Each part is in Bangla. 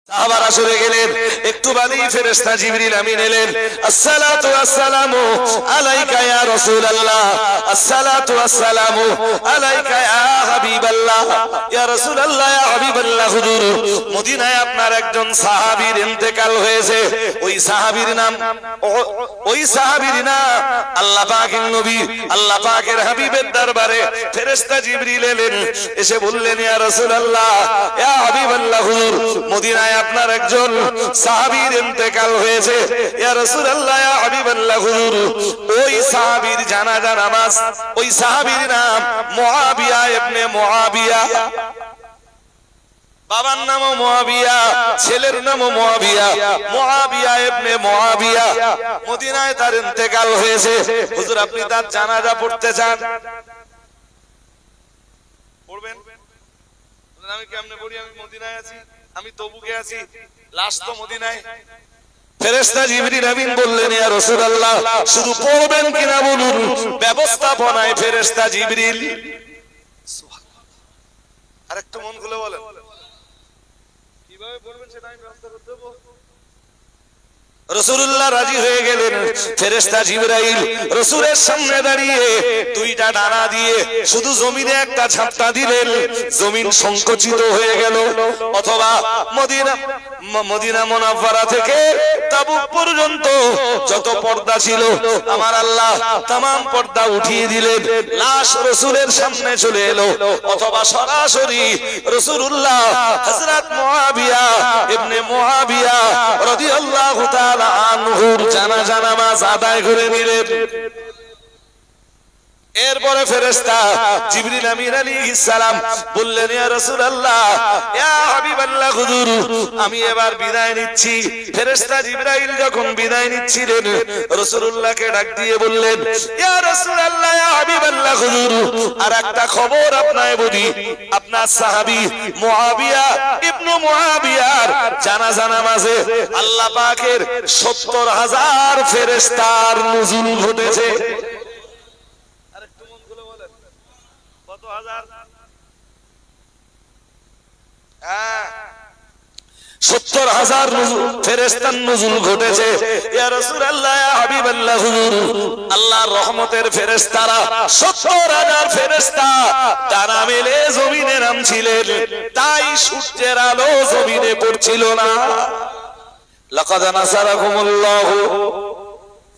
সাহাবারা সরে গেলেন, একটু বাদেই ফেরেশতা জিবরিল আমিন এলেন। আসসালাতু ওয়াসসালামু আলাইকা ইয়া রাসূলুল্লাহ, আসসালাতু ওয়াসসালামু আলাইকা ইয়া হাবিবাল্লাহ, ইয়া রাসূলুল্লাহ, ইয়া হাবিবাল্লাহ। হুজুর, মদিনায় আপনার একজন সাহাবীর ইন্তেকাল হয়েছে। ওই সাহাবীর নাম আল্লাহ পাকের নবী, আল্লাহ পাকের হাবিবের দরবারে ফেরেশতা জিবরিল এলেন, এসে বললেন, ইয়া রাসূলুল্লাহ, ইয়া হাবিবাল্লাহ, হুজুর, মদিনায় আপনার একজন সাহাবীর ইন্তেকাল হয়েছে। ইয়া রাসূলুল্লাহ, ইয়া হাবিবাল্লাহ, হুজুর, ওই সাহাবীর জানাজা নামাজ, ওই সাহাবীর নাম মুআবিয়া ইবনে মুআবিয়া। বাবার নামও মুআবিয়া, ছেলের নামও মুআবিয়া, মুআবিয়া ইবনে মুআবিয়া। মদিনায় তার ইন্তেকাল হয়েছে। হুজুর, আপনি তার জানাজা পড়তে চান? পড়বেন? আমি কেমনে পড়ি? আমি মদিনায় আছি, আমি তবুকে আছি, লাশ তো মদিনায়। ফেরেশতা জিবরিল আমিন বললেন, ইয়া রাসূলুল্লাহ, শুধু পড়বেন কিনা বলুন। ব্যবস্থাপনায় ফেরেশতা জিবরিল। সুবহানাল্লাহ। আরেকটু মন খুলে বলেন, কিভাবে পড়বেন সেটা আমি ব্যবস্থা করে দেব। রাসূলুল্লাহ রাজি হয়ে গেলেন। ফেরেশতা জিবরাইল রাসূলের সামনে দাঁড়িয়ে দুইটা ডানা দিয়ে শুধু জমিনে একটা ঝাপটা দিলেন, জমিন সংকুচিত হয়ে গেল। অথবা মদিনা মুনাওয়ারা থেকে তাবুক পর্যন্ত যত পর্দা ছিল আমার আল্লাহ तमाम পর্দা উঠিয়ে দিলেন। লাশ রাসূলের সামনে চলে এলো। অথবা সরাসরি রাসূলুল্লাহ হযরত মুআবিয়া ইবনে মুআবিয়া রাদিয়াল্লাহু তাআলা আনহুর জানাজা নামাজ আদায় করে নিলেন। এরপরে ফেরেশতা জিবরিল আমিন আলাইহিস সালাম বললেন, ইয়া রাসূলুল্লাহ, ইয়া হাবিবাল্লাহ, হুজুর, আমি এবার বিদায় নিচ্ছি। ফেরেশতা জিবরাইল যখন বিদায় নিচ্ছিলেন, রাসূলুল্লাহকে ডাক দিয়ে বললেন, ইয়া রাসূলুল্লাহ, ইয়া হাবিবাল্লাহ, হুজুর, আর একটা খবর আপনাকে বলি। আপনার সাহাবী মুআবিয়া ইবনে মুআবিয়ার জানাজা নামাজে আল্লাহ পাকের ৭০,০০০ ফেরেশতার নুজুল ঘটেছে। ৭০,০০০ ফেরেশতার নুজুল ঘটেছে। ইয়া রাসূলুল্লাহ, ইয়া হাবিবাল্লাহ, হুজুর, আল্লাহর রহমতের ফেরেশতারা ৭০,০০০ ফেরেশতা ডানা মেলে জমিনে নামছিলেন। তাই সূর্যের আলো জমিনে পড়ছিল না। লাকাদ নাসারাকুমুল্লাহু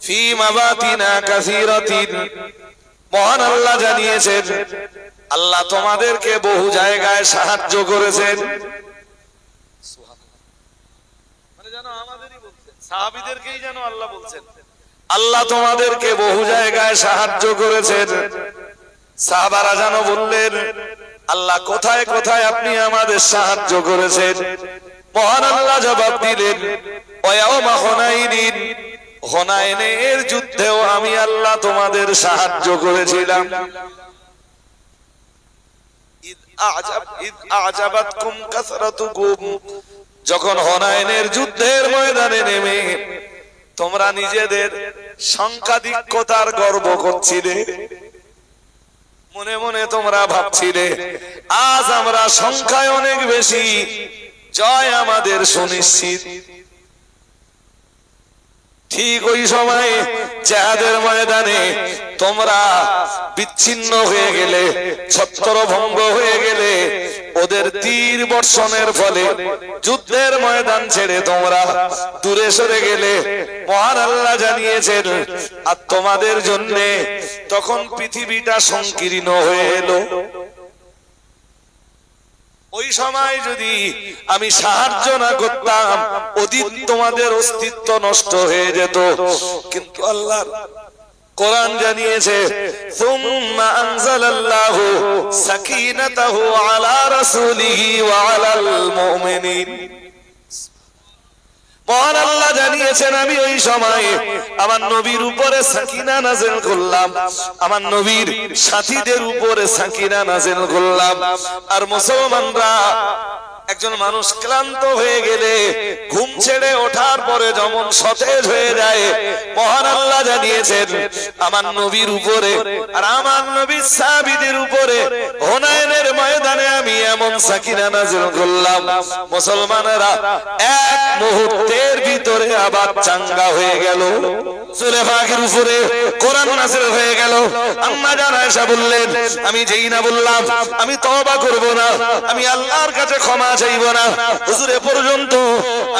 ফি মাওয়াতিনা কাসীরাতিন। মহান আল্লাহ জানিয়েছেন, আল্লাহ তোমাদেরকে বহু জায়গায় সাহায্য করেছেন। মানে জানো আমাদেরই বলছেন, সাহাবীদেরকেই জানো আল্লাহ বলছেন, আল্লাহ তোমাদেরকে বহু জায়গায় সাহায্য করেছেন। সাহাবারা জানো বললেন, আল্লাহ কোথায় কোথায় আপনি আমাদের সাহায্য করেছেন? মহান আল্লাহ জবাব দিলেন, ওয়ায়াউমা হুনাইনিন, হুনাইনের যুদ্ধেও আমি আল্লাহ তোমাদের সাহায্য করেছিলাম। আ'জাবাতকুম কাসরাতুকুম, যখন হুনাইনের যুদ্ধের ময়দানে নেমে তোমরা নিজেদের সংখ্যাধিক্যতার গর্ব করছিলে, মনে মনে তোমরা ভাবছিলে আজ আমরা সংখ্যায় অনেক বেশি, জয় আমাদের সুনিশ্চিত। ঠিক ওই সময় জিহাদের ময়দানে তোমরা বিচ্ছিন্ন হয়ে গেলে, ছত্রভঙ্গ হয়ে গেলে, ওদের তীর বর্ষণের ফলে যুদ্ধের ময়দান ছেড়ে তোমরা দূরে সরে গেলে। মহান আল্লাহ জানিয়েছেন, আর তোমাদের জন্য তখন পৃথিবীটা সংকীর্ণ হয়ে এলো। ওই সময় যদি আমি সাহায্য না করতাম, ওদিন তোমাদের অস্তিত্ব নষ্ট হয়ে যেত। কিন্তু আল্লাহ কোরআন জানিয়েছে, সুম্মা আনজালাল্লাহু সাকিনাতাহু আলা রাসূলিহি ওয়া আলাল মুমিনিন। মহান আল্লাহ জানিয়েছেন, আমি ওই সময় আমার নবীর উপরে সাকিনা নাযিল করলাম, আমার নবীর সাথীদের উপরে সাকিনা নাযিল করলাম। আর মুসলমানরা একজন মানুষ ক্লান্ত হয়ে গেলে ঘুম ছেড়ে ওঠার পরে যেমন সতেজ হয়ে যায়, মহান আল্লাহ জানিয়েছেন আমার নবীর উপরে আর আমার নবীর সাহাবীদের উপরে হুনাইনের ময়দানে আমি এমন সাকিনা নাযিল করলাম, মুসলমানেরা এক মুহূর্তের ভিতরে আবার চাঙ্গা হয়ে গেল। সূরা ফাতিহার উপরে কোরআন নাযিল হয়ে গেল। আম্মা জান আয়েশা বললেন, আমি যেই না বললাম আমি তওবা করব না, আমি আল্লাহর কাছে ক্ষমা চাইব না, হুজুর এ পর্যন্ত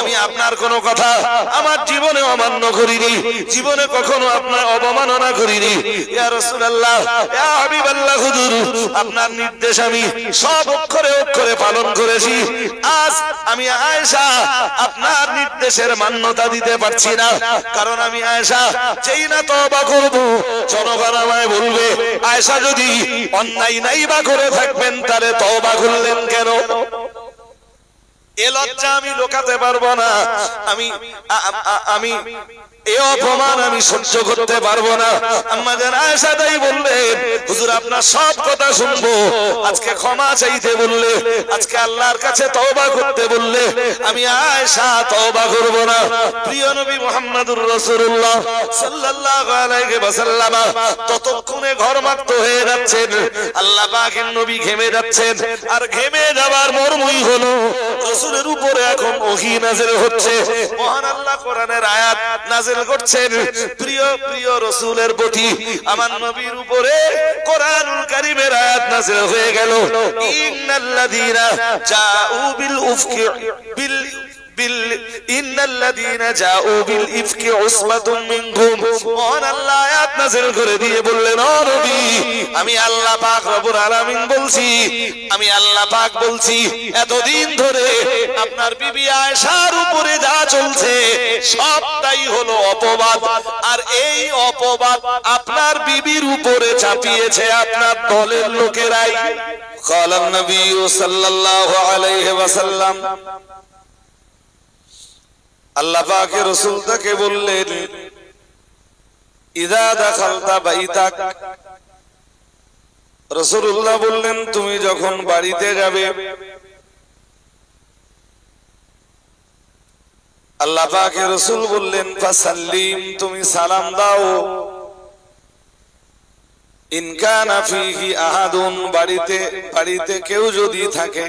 আমি আপনার কোনো কথা আমার জীবনে অমান্য করিনি, জীবনে কখনো আপনার অবমাননা করিনি। ইয়া রাসূলুল্লাহ, ইয়া হাবিবাল্লাহ, হুজুর আপনার নির্দেশ আমি সব অক্ষরে অক্ষরে পালন করেছি। আজ আমি আয়েশা আপনার নির্দেশের মান্যতা দিতে পারছি না, কারণ আমি আয়েশা যেই না তওবা করব জনগণ আমায় বলবে আয়েশা যদি অন্যায় নাই বা করে থাকবেন তাহলে তওবা করলেন কেন? এ লজ্জা আমি লুকাতে পারবো না, আমি এই অপমান আমি সহ্য করতে পারবো না। আম্মা জান আয়েশা তাই বললেন, হুজুর আপনার সব কথা শুনবো, আজকে ক্ষমা চাইতে বললে, আজকে আল্লাহর কাছে তওবা করতে বললে আমি আয়েশা তওবা করব না। প্রিয় নবী মুহাম্মদুর রাসূলুল্লাহ সাল্লাল্লাহু আলাইহি ওয়াসাল্লাম ততক্ষণে ঘরমাক্ত হয়ে যাচ্ছেন, আল্লাহ পাকের নবী ঘেমে যাচ্ছেন, আর ঘেমে যাওয়ার মর্মই হলো রাসূলের উপরে এখন ওহী নাযিল হচ্ছে। মহান আল্লাহ কোরআনের আয়াত নাযিল করছেন প্রিয় প্রিয় রাসূলের প্রতি, আমার নবীর উপরে কোরআনুল কারীমের আয়াত নাযিল হয়ে গেল। ইন্নাল্লাযীনা জাউ বিল উফকি ইন্নাল্লাযীনা জাউ বিল ইফকি উসবাতুম মিনকুম। মহান আল্লাহ আয়াত নাযিল করে দিয়ে বললেন, ও নবী আমি আল্লাহ পাক রব্বুল আলামিন বলছি, আমি আল্লাহ পাক বলছি এতদিন ধরে আপনার বিবি আয়েশার উপরে যা চলছে সবটাই হলো অপবাদ, আর এই অপবাদ আপনার বিবির উপরে চাপিয়েছে আপনার দলের লোকেরাই। ক্বালান নবী সাল্লাল্লাহু আলাইহি ওয়াসাল্লাম, আল্লাহ পাকের রাসূল তাকে বললেন, ইযা দাখালতা বাইতাক, রাসূলুল্লাহ বললেন তুমি যখন বাড়িতে যাবে, আল্লাহ পাকের রাসূল বললেন ফাসাল্লিম, তুমি সালাম দাও, ইন কানা ফীহি আহাদুন, বাড়িতে কেউ যদি থাকে,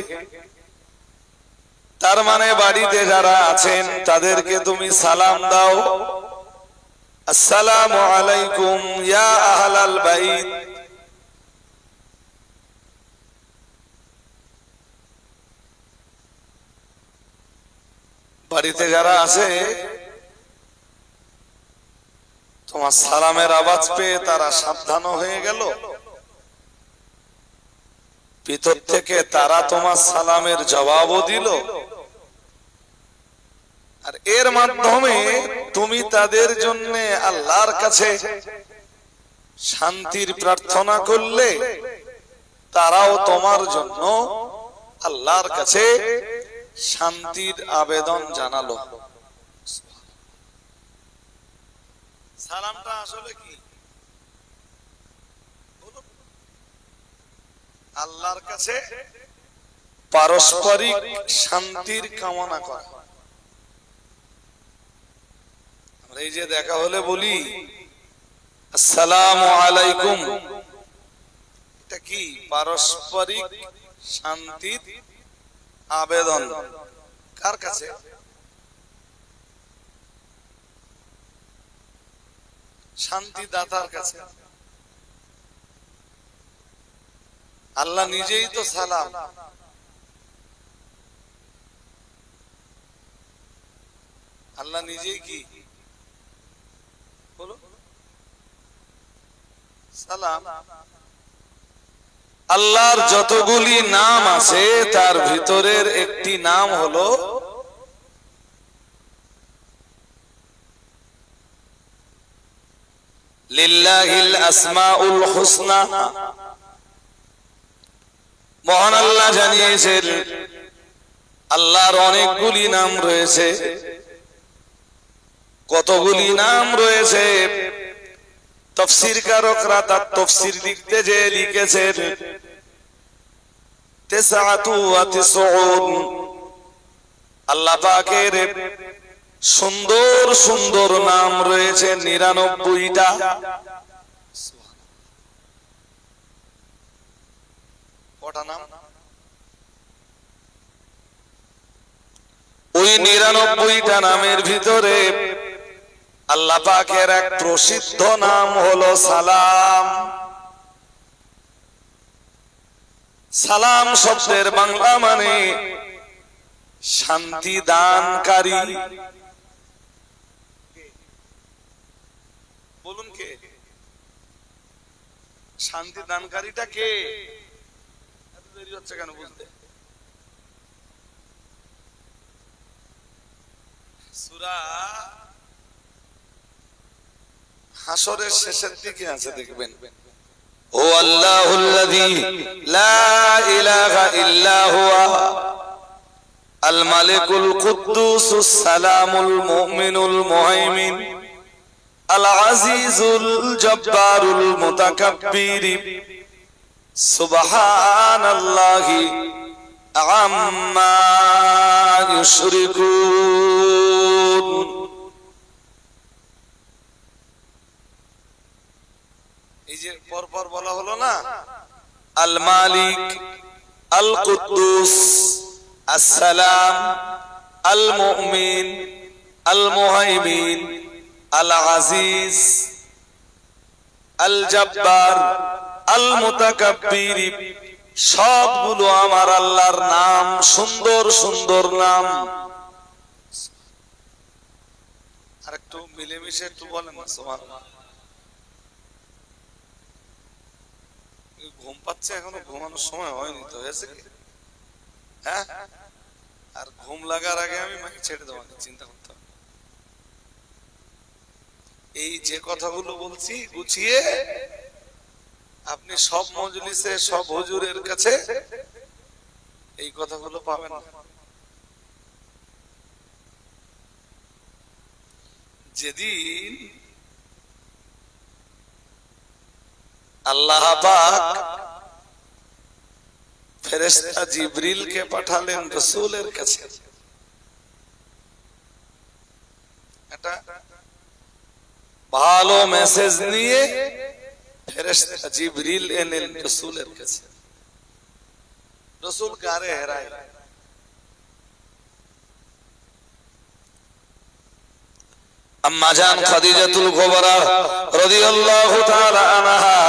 তার মানে বাড়িতে যারা আছেন তাদেরকে তুমি সালাম দাও, আসসালামু আলাইকুম ইয়া আহলাল বাইত, বাড়িতে যারা আছে তোমার সালামের আওয়াজ পেয়ে তারা সাবধান হয়ে গেল, ভিতর থেকে তারা তোমার সালামের জবাবও দিল, আর এর মাধ্যমে তুমি তাদের জন্য আল্লাহর কাছে শান্তির প্রার্থনা করলে, তারাও তোমার জন্য আল্লাহর কাছে শান্তির আবেদন জানালো। সালামটা আসলে কি? আল্লাহর কাছে পারস্পরিক শান্তির কামনা করা। আমরা এই যে দেখা হলে বলি আসসালামু আলাইকুম, এটা কি? পারস্পরিক শান্তির আবেদন। কার কাছে? শান্তিদাতার কাছে। আল্লাহ নিজেই তো সালাম, আল্লাহ নিজেই কি বলো সালাম। আল্লাহর যতগুলি নাম আছে তার ভিতরের একটি নাম হলো লিল্লাহিল আসমাউল হুসনা। মহান আল্লাহ জানিয়েছেন আল্লাহর অনেকগুলি নাম রয়েছে। কতগুলি নাম রয়েছে তাফসীরকারকরা তার তাফসীর লিখতে যে লিখেছেন ৯৯ আল্লাহ পাকের সুন্দর সুন্দর নাম রয়েছে ৯৯টা। কটা নাম? ওই ৯৯টা নামের ভিতরে আল্লাহ পাকের এক প্রসিদ্ধ নাম হলো সালাম। সালাম শব্দের বাংলা মানে শান্তি দানকারী। বলুন কে? শান্তি দানকারীটা কে? এত দেরি হচ্ছে কেন বুঝতে? সূরা হাসরের শেষের দিকে আছে, দেখবেন। ও আল্লাহুল্লাযী লা ইলাহা ইল্লা হুয়া আল মালিকুল কুদ্দুসুস সালামুল মুমিনুল মুহাইমিন আল আজিজুল জব্বারুল মুতাকাব্বির সুবহানাল্লাহি আম্মা ইউশরিকুন। এই যে পরপর বলা হলো না, আল মালিক, আল কুদ্দুস, আসসালাম, আল মুমিন, আল মুহাইমিন, আল আজিজ, আল জব্বার, আল মুতাকাব্বির, সবগুলো আমার আল্লাহর নাম, সুন্দর সুন্দর নাম। আর একটু মিলেমিশে একটু বলেন না সুবহানাল্লাহ। ঘুম পাচ্ছে এখনো? ঘুমানোর সময় হয়নি তো, হয়েছে কি? হ্যাঁ, আর ঘুম লাগার আগে আমি মাকে ছেড়ে দেবো, চিন্তা করতে হবে। এই যে কথাগুলো বলছি গুছিয়ে আপনি সব মজলিসে, সব হুজুরের কাছে এই কথাগুলো পাবেন না। যেদিন আল্লাহ পাক ফেরেশতা জিবরিলকে পাঠালেন রাসূলের কাছে, একটা ভালো মেসেজ নিয়ে ফেরেশতা জিবরিল এলেন রাসূলের কাছে। রাসূল গারে হেরায়, আম্মা জান খাদিজাতুল কুবরা রাদিয়াল্লাহু তাআলা আনহা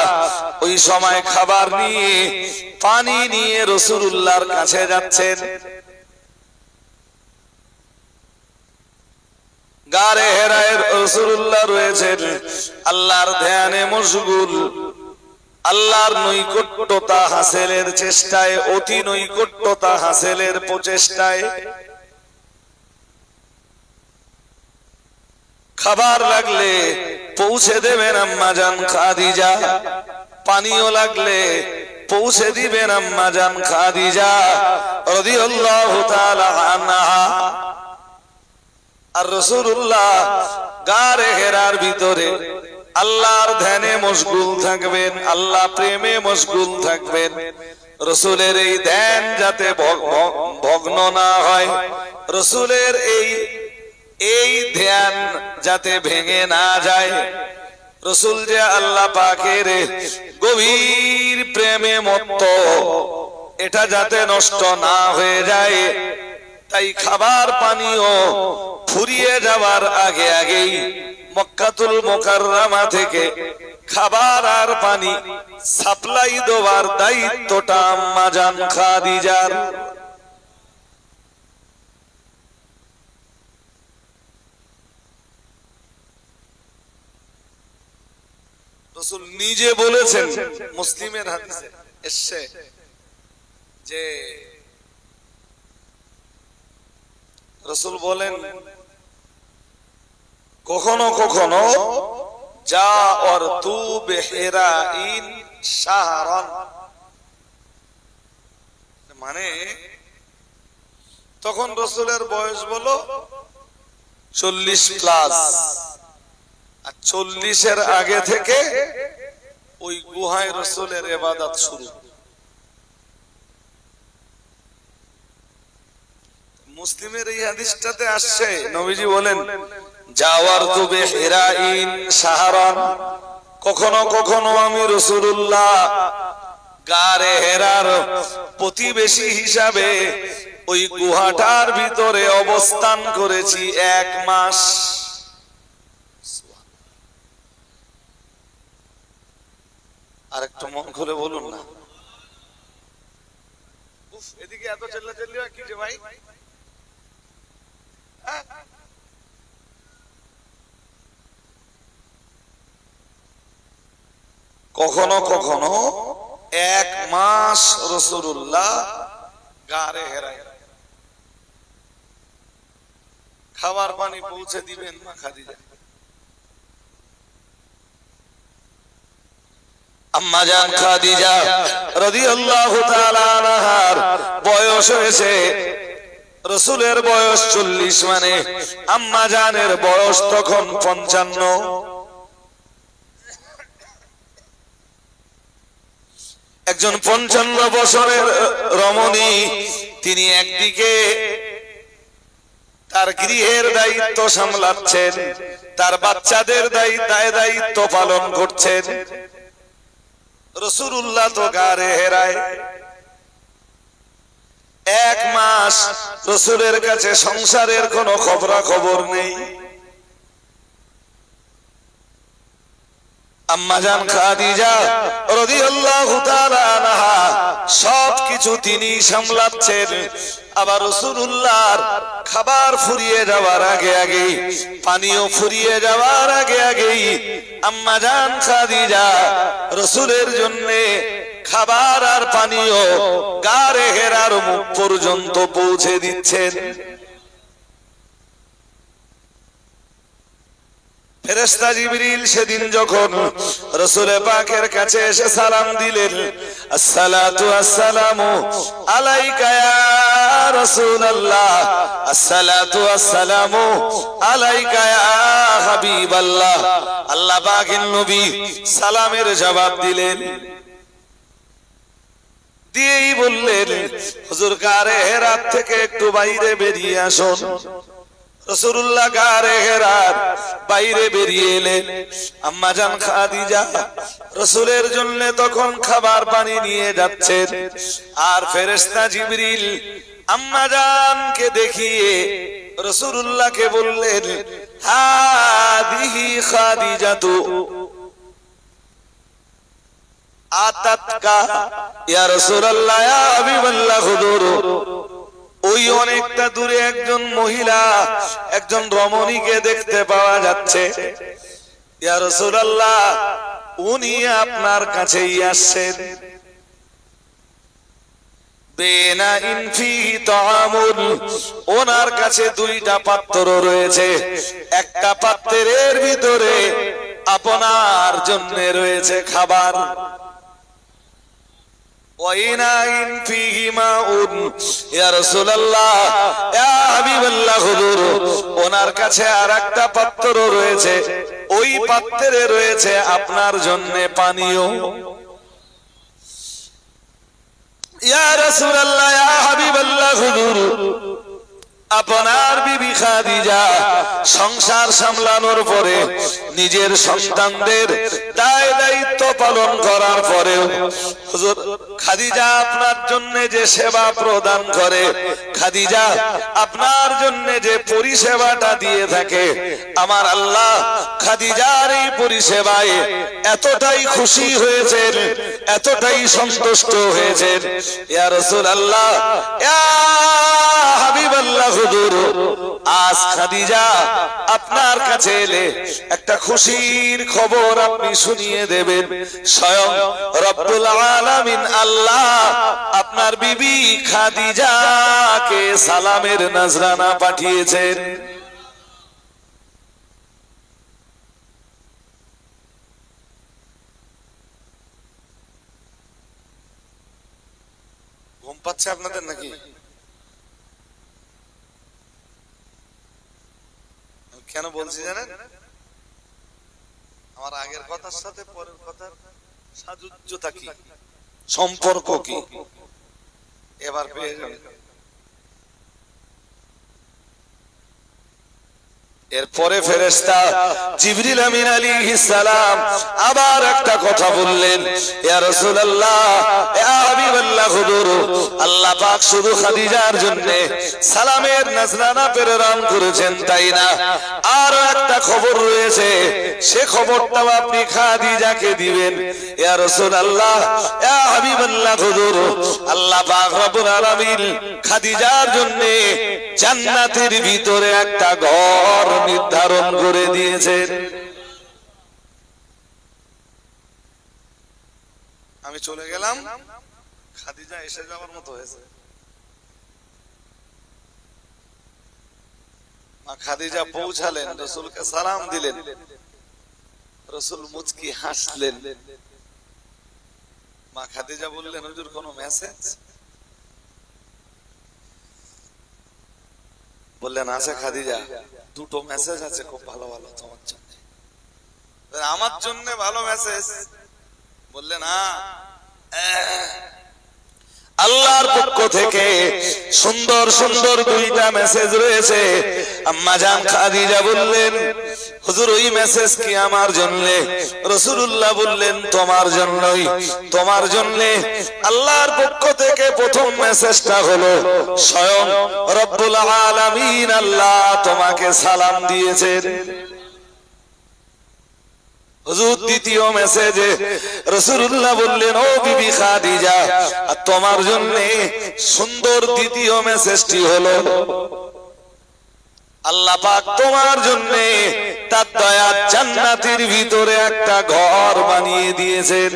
ওই সময় খাবার নিয়ে, পানি নিয়ে রাসূলুল্লাহর কাছে যাচ্ছেন। গারে হেরায় রাসূলুল্লাহ রয়েছেন, আল্লাহর ধ্যানে মশগুল, আল্লাহর নৈকট্যতা হাসিলের চেষ্টায়, অতি নৈকট্যতা হাসিলের প্রচেষ্টায়। খাবার লাগলে পৌঁছে দেবেন আম্মা জান খাদিজা, পানিও লাগলে পৌঁছে দিবেন আম্মা জান খাদিজা রাদিয়াল্লাহু তাআলা আনহা। আর রাসূলুল্লাহ গারে হেরার ভিতরে আল্লাহর ধ্যানে মশগুল থাকবেন, আল্লাহ প্রেমে মশগুল থাকবেন। রাসূলের এই ধ্যান যাতে ভগ্ন না হয়, রাসূলের এই ধ্যান যাতে ভেঙে না যায়, রাসূল যে আল্লাহ পাকের গভীর প্রেমে মত্ত, এটা যাতে নষ্ট না হয়ে যায়, তাই খাবার পানিও ফুরিয়ে যাওয়ার আগে আগেই মক্কাতুল মুকাররমা থেকে খাবার আর পানি সাপ্লাই দেওয়ার দায়িত্বটা আম্মা জান খাদিজার। রাসূল নিজে বলেছেন, মুসলিমের হাদিসে এসেছে যে রাসূল বলেন, কখনো কখনো যা আর তু বিহিরাইন শাহরান, মানে তখন রাসূলের বয়স বলো 40 প্লাস, আর 40-এর আগে থেকে ওই গুহায় রাসূলের ইবাদত শুরু। মুসলিমের এই হাদিসটাতে আসছে নবীজি বলেন জাওয়ারতু বিহিরাইন শাহরান, কখনো কখনো আমি রাসূলুল্লাহ গারে হেরার প্রতিবেশী হিসাবে ওই গুহাটার ভিতরে অবস্থান করেছি 1 মাস। আরেকটু মন খুলে বলুন না। এদিকে এত চিল্লাচিল্লি হয় কি যে ভাই? কখনো কখনো 1 মাস রাসূলুল্লাহ গারে হেরায় খাবার পানি পৌঁছে দিবেন মা খাদিজা। আম্মা জান খাদিজা রাদিয়াল্লাহু তাআলা আনহার বয়স হয়েছে, রাসূলের বয়স 40, মানে আম্মা জানের বয়স তখন 55। একজন 55 বছরের রমণী, তিনি একদিকে তার গৃহের দায়িত্ব সামলাচ্ছেন, তার বাচ্চাদের দায়িত্ব পালন করছেন। রাসূলুল্লাহ তো গারে হেরায় 1 মাস রাসূলের কাছে সংসারের কোনো খবরাখবর নেই। আম্মা জান খাদিজা রাদিয়াল্লাহু তাআলা আনহা সবকিছু তিনি সামলাচ্ছেন। আবার রাসূলুল্লাহর খাবার ফুরিয়ে যাওয়ার আগে পানিও ফুরিয়ে যাওয়ার আগে আম্মা জান খাদিজা রাসূলের জন্য খাবার আর পানীয় গারে হেরার মুখ পর্যন্ত পৌঁছে দিচ্ছেন। ফেরেশতা জিবরিল সেদিন যখন রাসূল পাকের কাছে এসে সালাম দিলেন, আসসালাতু আসসালামু আলাইকা ইয়া রাসূলুল্লাহ, আসসালাতু আসসালামু আলাইকা ইয়া হাবিবাল্লাহ, আল্লাহ পাকের নবী সালামের জবাব দিলেন, দিয়েই বললেন হুজুর গারে হেরা থেকে একটু বাইরে বেরিয়ে আসুন। রাসূলুল্লাহ গারে হেরার বাইরে বেরিয়ে এলেন। আম্মা জান খাদিজা রাসূলের জন্য তখন খাবার পানি নিয়ে যাচ্ছেন, আর ফেরেশতা জিবরিল আম্মা জানকে দেখিয়ে রাসূলুল্লাহকে বললেন, হাদিহি খাদিজাতু আতাতকা ইয়া রাসূলুল্লাহ ইয়া হাবিবাল্লাহ হুজুর। ওই অনেকটা দূরে একজন মহিলা, একজন রমণীকে দেখতে পাওয়া যাচ্ছে। ইয়া রাসূলুল্লাহ, উনি আপনার কাছেই আসছেন। বেনা ইনফিহি তাআমুন, ওনার কাছে 2টা পাত্র রয়েছে, একটা পাত্রের ভিতরে আপনার জন্য রয়েছে খাবার। ওয়াইনাইন ফিহি মাউন, ইয়া রাসূলুল্লাহ ইয়া হাবিবাল্লাহ হুজুর, ওনার কাছে আরেকটা পাত্র রয়েছে, ওই পাত্রে রয়েছে আপনার জন্য পানীয়। ইয়া রাসূলুল্লাহ ইয়া হাবিবাল্লাহ হুজুর, আপনার বিবি খাদিজা সংসার সামলানোর পরে, নিজের সন্তানদের দায়িত্ব পালন করার পরেও হুজুর খাদিজা আপনার জন্য যে সেবা প্রদান করে, খাদিজা আপনার জন্য যে পরিষেবাটা দিয়ে থাকে, আমার আল্লাহ খাদিজার এই পরিষেবায় এতটাই খুশি হয়েছেন, এতটাই সন্তুষ্ট হয়েছেন। ইয়া রাসূলুল্লাহ ইয়া হাবিবাল্লাহ হুজুর, আজ খাদিজা আপনার কাছে এলে একটা খুশির খবর আপনি শুনিয়ে দেবেন। স্বয়ং রব্বুল আলামিন আল্লাহ আপনার বিবি খাদিজাকে সালামের নজরানা পাঠিয়েছেন। ঘুম পাচ্ছে আপনাদের নাকি? কেন বলছি জানেন? আমার আগের কথার সাথে পরের কথার সাযুজ্যতা কি, সম্পর্ক কি, এবার পেয়ে যাবেন। এরপরে ফেরেশতা জিবরিল আমিন আলাইহিস সালাম আবার একটা কথা বললেন, ইয়া রাসূলুল্লাহ, ইয়া হাবিবাল্লাহ, হুজুর, আল্লাহ পাক শুধু খাদিজার জন্য সালামের নজরানা প্রেরণ করেছেন তাই না, আর একটা খবর রয়েছে, সে খবরটাও আপনি খাদিজাকে দিবেন। ইয়া রাসূলুল্লাহ, ইয়া হাবিবাল্লাহ, হুজুর, আল্লাহ পাক রব্বুল আলামিন খাদিজার জন্য জান্নাতের ভিতরে একটা ঘর নির্ধারণ করে দিয়েছেন। আমি চলে গেলাম, খাদিজা এসে যাওয়ার মতো হয়েছে। মা খাদিজা পৌঁছালেন, রাসূলকে সালাম দিলেন, রাসূল মুচকি হাসলেন। মা খাদিজা বললেন, হুজুর কোনো মেসেজ? বললেন, আছে খাদিজা, দুটো মেসেজ আছে খুব ভালো ভালো তোমার জন্য। আমার জন্য ভালো মেসেজ? বললেন, আল্লাহর পক্ষ থেকে সুন্দর সুন্দর দুইটা মেসেজ রয়েছে। আম্মা জান খাদিজা বললেন, হুজুর ওই মেসেজ কি আমার জন্য? রাসূলুল্লাহ বললেন, তোমার জন্যই। তোমার জন্য আল্লাহর পক্ষ থেকে প্রথম মেসেজটা হলো স্বয়ং রব্বুল আলামিন আল্লাহ তোমাকে সালাম দিয়েছেন। হুজুর দ্বিতীয় মেসেজে রাসূলুল্লাহ বললেন, ও বিবি খাদিজা, তোমার জন্য সুন্দর দ্বিতীয় মেসেজটি হলো আল্লাহ পাক তোমার জন্য তার দয়ার জান্নাতের ভিতরে একটা ঘর বানিয়ে দিয়েছেন।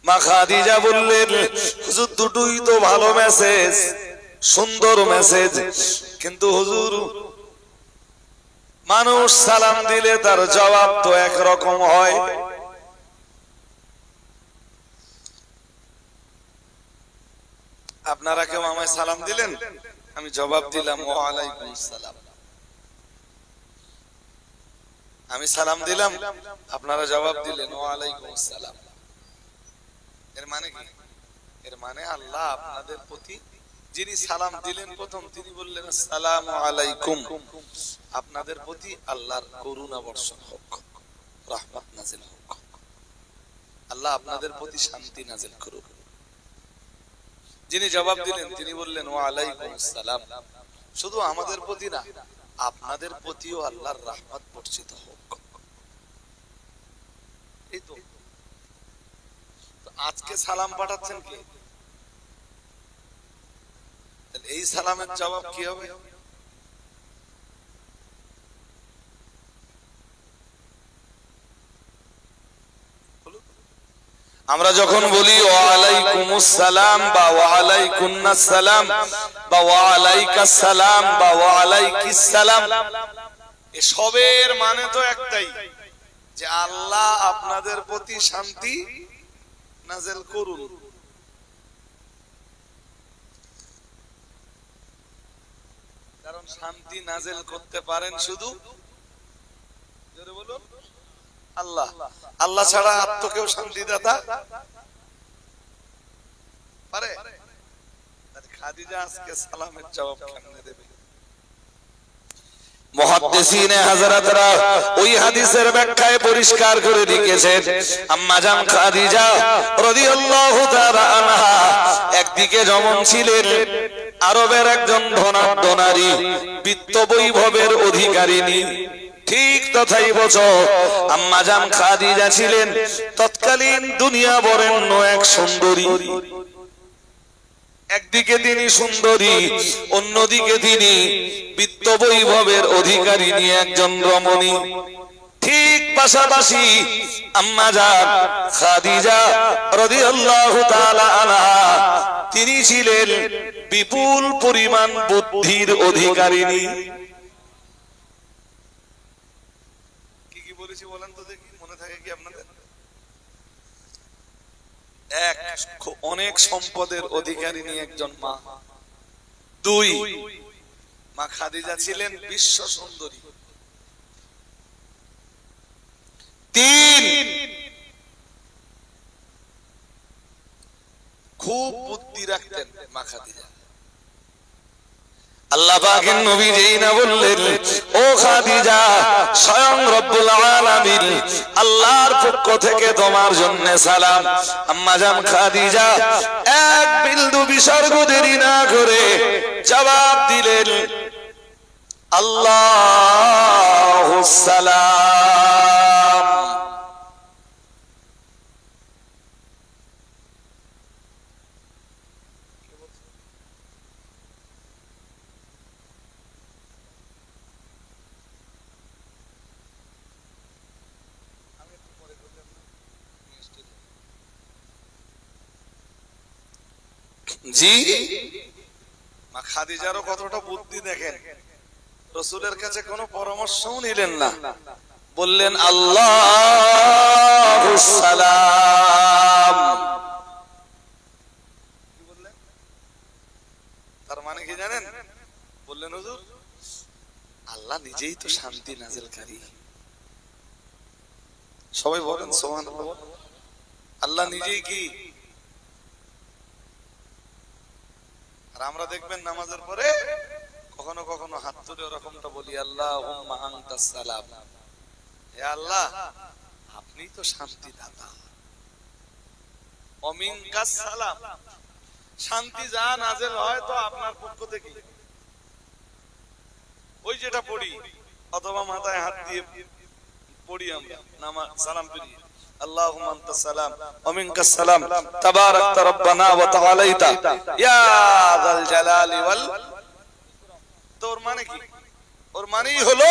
মা খাদিজা বললেন, হুজুর দুটোই তো ভালো মেসেজ, সুন্দর মেসেজ, কিন্তু হুজুর মানুষ সালাম দিলে তার জবাব তো একরকম হয়। আপনারা কেউ আমায় সালাম দিলেন, আমি জবাব দিলাম ওয়া আলাইকুম সালাম। আমি সালাম দিলাম, আপনারা জবাব দিলেন ওয়া আলাইকুম সালাম। এর মানে কি? এর মানে আল্লাহ আপনাদের প্রতি, যিনি সালাম দিলেন প্রথম, তিনি বললেন আসসালামু আলাইকুম, আপনাদের প্রতি আল্লাহর করুণা বর্ষণ হোক, রহমত নাজিল হোক, আল্লাহ আপনাদের প্রতি শান্তি নাজিল করুক। যিনি জবাব দিলেন তিনি বললেন ওয়া আলাইকুম আসসালাম, শুধু আমাদের প্রতি না, আপনাদের প্রতিও আল্লাহর রহমত বর্ষিত হোক। এই তো আজকে সালাম পাঠাচ্ছেন কে? এই সালামের জবাব কি হবে? আমরা যখন বলি ওয়া আলাইকুমুস সালাম বা ওয়া আলাইকুন্নাস সালাম বা ওয়া আলাইকাস সালাম বা ওয়া আলাইকিস সালাম, এসবের মানে তো একটাই, যে আল্লাহ আপনাদের প্রতি শান্তি নাযিল করুন। কারণ শান্তি নাযিল করতে পারেন শুধু জোরে বলুন আল্লাহ। আল্লাহ ছাড়া আর তো কেউ শান্তিদাতা পারে? খাদিজা আজকে সালামের জবাব কেমনে দেবে? মুহাদ্দিসিনে হযরতরা ওই হাদিসের ব্যাখ্যায় পরিষ্কার করে লিখেছেন, আম্মা জান খাদিজা রাদিয়াল্লাহু তাআলা আনহা একদিকে যেমন ছিলেন আরবের একজন ধনাঢ্য নারী, বিত্ত বৈভবের অধিকারিণী, ঠিক তথাই বছর আম্মা জান খাদিজা ছিলেন তৎকালীন দুনিয়া বরেণ্য এক সুন্দরী। একদিকে তিনি সুন্দরী, অন্যদিকে তিনি বিত্ত বৈভবের অধিকারিণী একজন রমণী। ঠিক পাশাপাশি আম্মা জান খাদিজা রাদিয়াল্লাহু তাআলা আনহা তিনি ছিলেন বিপুল পরিমাণ বুদ্ধির অধিকারিণী। কি কি বলেছি বলেন তো দেখি, মনে থাকে কি আপনাদের? এক, অনেক সম্পদের অধিকারিণী একজন মা। দুই, মা খাদিজা ছিলেন বিশ্ব সুন্দরী। তিন, খুব বুদ্ধি রাখতেন মা খাদিজা। আল্লাহ পাকের নবী যেই না বললেন ও খাদিজা স্বয়ং রব্বুল আলামিন আল্লাহর পক্ষ থেকে তোমার জন্য সালাম। আম্মা জান খাদিজা এক বিন্দু বিসর্গ দেরি না করে জবাব দিলেন আল্লাহুস সালাম। জি মা খাদিজারও কতটা বুদ্ধি দেখেন, রাসূলের কাছে কোনো পরামর্শও নিলেন না, বললেন আল্লাহুস সালাম। কি বললেন? তার মানে কি জানেন? বললেন হুজুর আল্লাহ নিজেই তো শান্তি নাযিলকারী। সবাই বলেন সুবহানাল্লাহ। আল্লাহ নিজেই কি? আর আমরা দেখবেন নামাজের পরে কখনো কখনো হাত তুলে ওরকমটা বলি আল্লাহুম্মা আনতাস সালাম, হে আল্লাহ আপনি তো শান্তি দাতা, ওয়া মিনকাস সালাম, শান্তি যা নাযিল হয় তো আপনার পক্ষ থেকে। ওই যেটা পড়ি অথবা মাথায় হাত দিয়ে পড়ি আমরা নামাজ সালাম পড়ি আল্লাহুম্মা আনতাস সালাম ওয়া মিনকাস সালাম তাবারাকতা রব্বানা ওয়া তাআলাইতা ইয়া যাল জালালি ওয়াল। তোর মানে কি? ওর মানেই হলো